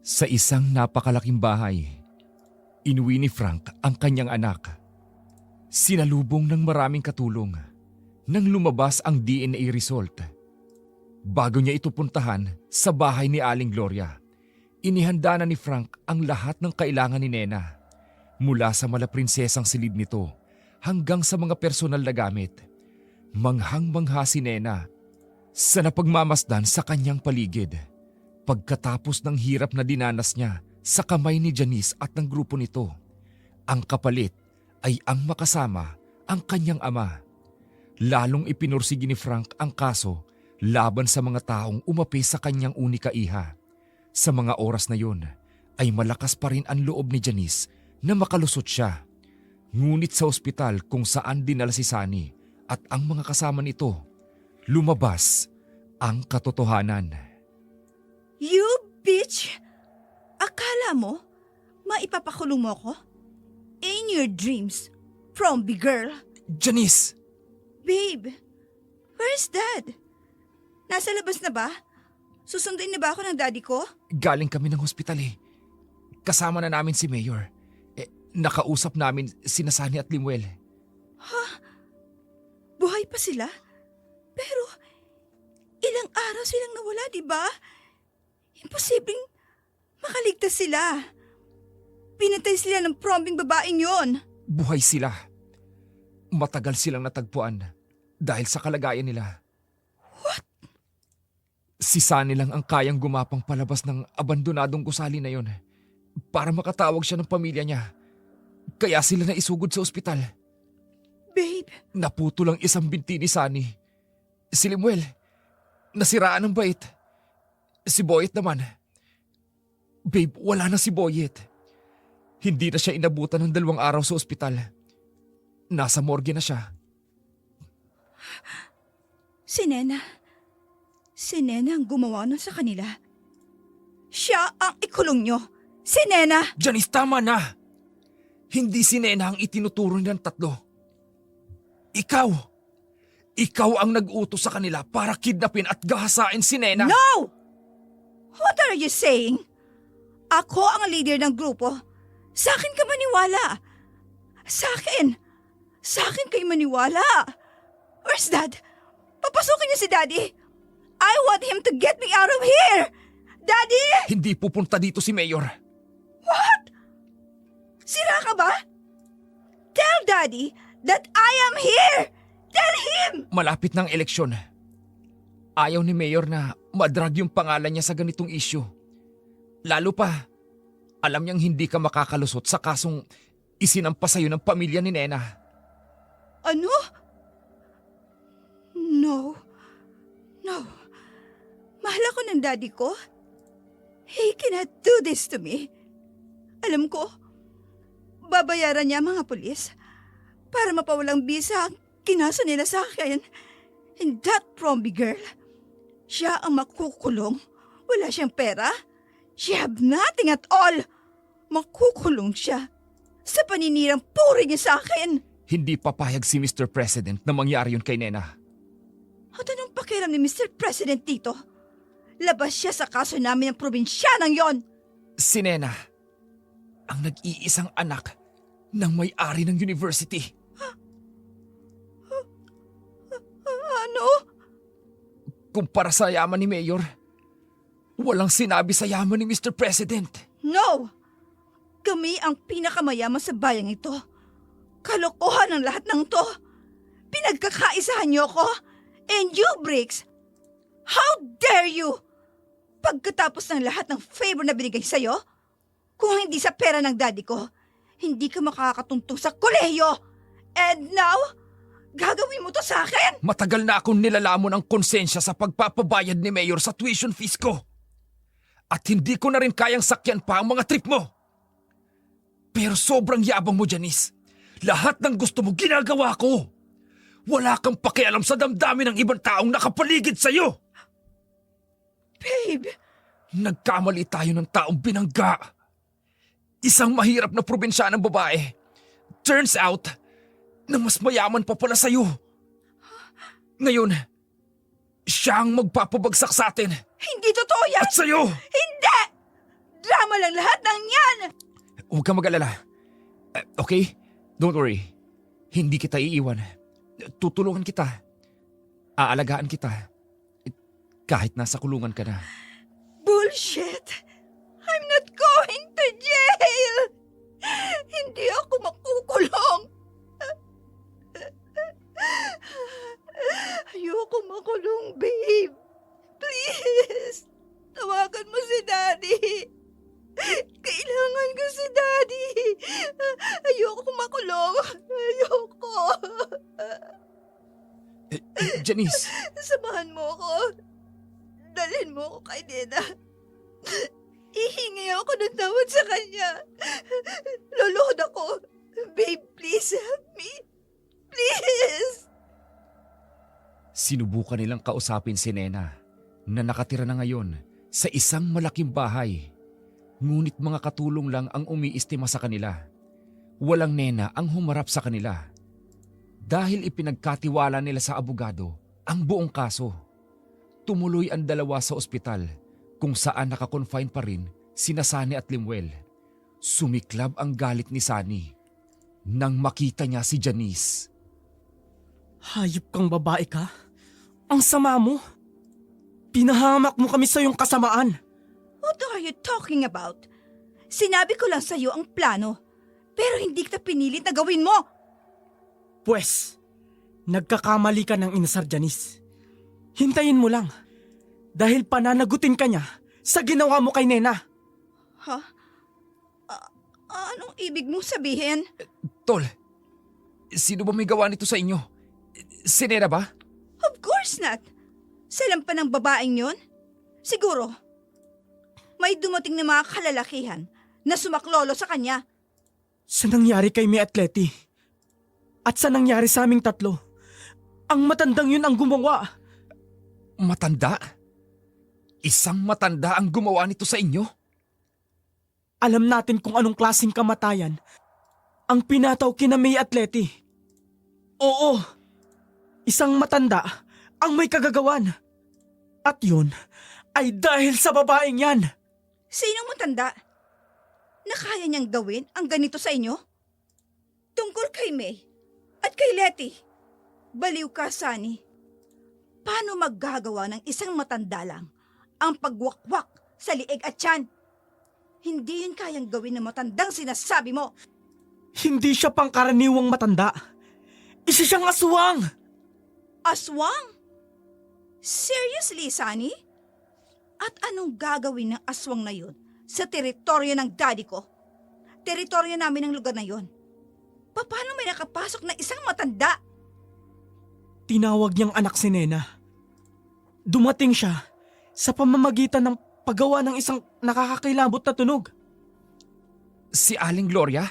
Sa isang napakalaking bahay, inuwi ni Frank ang kanyang anak. Sinalubong ng maraming katulong nang lumabas ang DNA result. Bago niya ito puntahan sa bahay ni Aling Gloria, Inihanda na ni Frank ang lahat ng kailangan ni Nena. Mula sa malaprinsesang silid nito hanggang sa mga personal na gamit. Manghang-mangha si Nena sa napagmamasdan sa kanyang paligid. Pagkatapos ng hirap na dinanas niya sa kamay ni Janice at ng grupo nito, ang kapalit ay ang makasama ang kanyang ama. Lalong ipinursigi ni Frank ang kaso laban sa mga taong umapi sa kanyang unika iha. Sa mga oras na yun ay malakas pa rin ang loob ni Janice na makalusot siya. Ngunit sa ospital kung saan dinala si Sunny at ang mga kasama nito, lumabas ang katotohanan. You bitch! Akala mo, maipapakulong mo ako? In your dreams, Fromby girl. Janice! Babe, where's Dad? Nasa labas na ba? Susunduin na ba ako ng daddy ko? Galing kami ng hospital eh. Kasama na namin si Mayor. Nakausap namin sina Sunny at Limuel. Buhay pa sila? Pero, ilang araw silang nawala, di ba? Imposibleng makaligtas sila. Pinatay sila ng prombing babaeng yon. Buhay sila. Matagal silang natagpuan dahil sa kalagayan nila. What? Si Sunny lang ang kayang gumapang palabas ng abandonadong gusali na yon para makatawag siya ng pamilya niya. Kaya sila na isugod sa ospital. Babe, Naputo lang isang binti ni Sunny. Si Limuel, nasiraan ng bait. Si Boyet naman. Babe, wala na si Boyet. Hindi na siya inabutan ng 2 araw sa ospital. Nasa morgue na siya. si Nena. Si Nena ang gumawa nun sa kanila. Siya ang ikulong nyo. Si Nena! Janice, tama na! Hindi si Nena ang itinuturo ng 3. Ikaw ang nag-utos sa kanila para kidnapin at gahasain si Nena. No! What are you saying? Ako ang leader ng grupo. Sa akin ka maniwala. Sa akin kayo maniwala. Where's Dad? Papasukin niyo si Daddy. I want him to get me out of here. Daddy! Hindi pupunta dito si Mayor. What? Sira ka ba? Tell Daddy that I am here. Tell him! Malapit ng eleksyon. Ayaw ni Mayor na madrag yung pangalan niya sa ganitong issue. Lalo pa, alam niyang hindi ka makakalusot sa kasong isinampa sa'yo ng pamilya ni Nena. Ano? No. Mahal ako ng daddy ko. He cannot do this to me. Alam ko, babayaran niya ang mga pulis para mapawalang bisa ang kinaso nila sa akin. And that Fromby girl, siya ang makukulong. Wala siyang pera. She have nothing at all. Makukulong siya sa paninirang puri niya sa akin. Hindi papayag si Mr. President na mangyari yun kay Nena. At anong pakialam ni Mr. President dito? Labas siya sa kaso namin ng probinsyanang yon. Si Nena, ang nag-iisang anak ng may-ari ng university. Ano? Kumpara sa yaman ni Mayor, walang sinabi sa yaman ni Mr. President. No! Kami ang pinakamayaman sa bayang ito. Kalokohan ang lahat ng to. Pinagkakaisahan niyo ko. And you, Briggs, how dare you? Pagkatapos ng lahat ng favor na binigay sa'yo, kung hindi sa pera ng daddy ko, hindi ka makakatuntong sa kolehiyo. And now, gagawin mo to sa akin? Matagal na akong nilalamon ang konsensya sa pagpapabayad ni Mayor sa tuition fees ko. At hindi ko na rin kayang sakyan pa ang mga trip mo. Pero sobrang yabang mo, Janice. Lahat ng gusto mo ginagawa ko. Wala kang pakialam sa damdamin ng ibang taong nakapaligid sa'yo. Babe, Nagkamali tayo ng taong binangga. Isang mahirap na probinsyanang babae. Turns out na mas mayaman pa pala sa'yo. Ngayon, siya ang magpapabagsak sa atin. hindi totoo yan! At sa'yo! Hindi! Drama lang lahat ng yan! Huwag kang mag-alala. Okay? Don't worry. Hindi kita iiwan. Tutulungan kita. Aalagaan kita. Kahit nasa kulungan ka na. Bullshit! I'm Daddy! Ayoko makulong. Ayoko. Janice, Samahan mo ako. Dalhin mo ako kay Nena. Ihingi ako ng tawad sa kanya. Luluhod ako. Babe, please help me. Please! sinubukan nilang kausapin si Nena na nakatira na ngayon sa isang malaking bahay. Ngunit mga katulong lang ang umiistima sa kanila. Walang Nena ang humarap sa kanila. Dahil ipinagkatiwala nila sa abogado ang buong kaso. Tumuloy ang dalawa sa ospital kung saan nakakonfine pa rin sina Sunny at Limuel. Sumiklab ang galit ni Sunny nang makita niya si Janice. Hayop kang babae ka? Ang sama mo. Pinahamak mo kami sa iyong kasamaan. What are you talking about? Sinabi ko lang sa'yo ang plano, pero hindi kita pinilit na gawin mo. Pwes, nagkakamali ka ng inasar, Janice. Hintayin mo lang. Dahil pananagutin ka niya sa ginawa mo kay Nena. Ha? Anong ibig mong sabihin? Tol, sino ba may gawa nito sa inyo? Si Nena ba? Of course not. Salam pa ng babaeng yon? Siguro, may dumating na mga kalalakihan na sumaklolo sa kanya. Sa nangyari kay May Atleti at sa nangyari sa aming tatlo, ang matandang yun ang gumawa. Matanda? Isang matanda ang gumawa nito sa inyo? Alam natin kung anong klaseng kamatayan ang pinataw kina May Atleti. Oo, isang matanda ang may kagagawan. At yun ay dahil sa babaeng yan. Sinong matanda na kaya niyang gawin ang ganito sa inyo? Tungkol kay May at kay Letty. Baliw ka, Sunny. Paano maggagawa ng isang matanda lang ang pagwakwak sa liig at tiyan? Hindi yun kayang gawin ng matandang sinasabi mo. Hindi siya pangkaraniwang matanda. Isa siyang aswang. Aswang? Seriously, Sunny? At anong gagawin ng aswang na yun sa teritoryo ng daddy ko? Teritoryo namin ng lugar na yun. Paano may nakapasok na isang matanda? Tinawag niyang anak si Nena. Dumating siya sa pamamagitan ng paggawa ng isang nakakakilabot na tunog. Si Aling Gloria?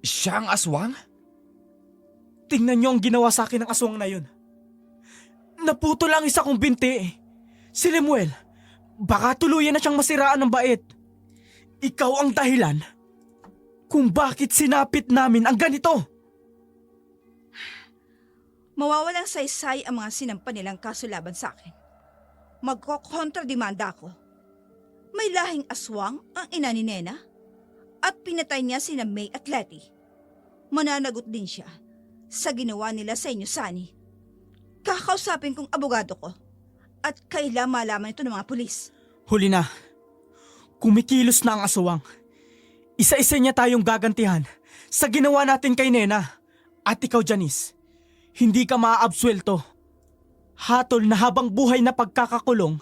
Siya ang aswang? Tingnan niyo ang ginawa sa akin ng aswang na yun. Naputol ang isa kong binti. Si Lemuel, baka tuluyan na siyang masiraan ng bait. Ikaw ang dahilan kung bakit sinapit namin ang ganito. Mawawalang saysay ang mga sinampa nilang kaso laban sa akin. Magkokontrademanda ako. May lahing aswang ang ina ni Nena at pinatay niya sina May at Letty. Mananagot din siya sa ginawa nila sa inyo, Sunny. Kakausapin kong abogado ko at kailangan malaman ito ng mga pulis. Huli na. Kumikilos na ang aswang. Isa-isa niya tayong gagantihan sa ginawa natin kay Nena. At ikaw, Janice, hindi ka maaabsuelto. Hatol na habang buhay na pagkakakulong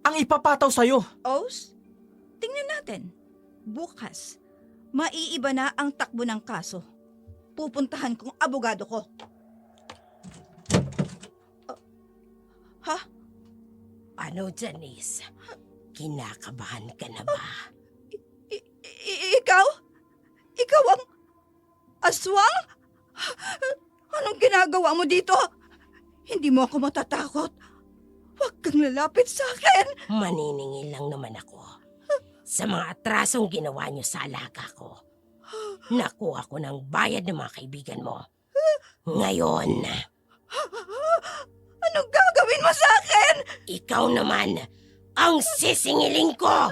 ang ipapataw sa'yo. Os, tingnan natin. Bukas, maiiba na ang takbo ng kaso. Pupuntahan kong abogado ko. Ha? Ano, Janice? Kinakabahan ka na ba? Ikaw? Ikaw ang aswang? Anong ginagawa mo dito? Hindi mo ako matatakot. Huwag kang lalapit sa akin. Maniningil lang naman ako sa mga atrasong ginawa niyo sa alaga ko. Nakuha ko ng bayad ng mga kaibigan mo. Ngayon, Anong gagawin mo sa akin? ikaw naman ang sisingilin ko!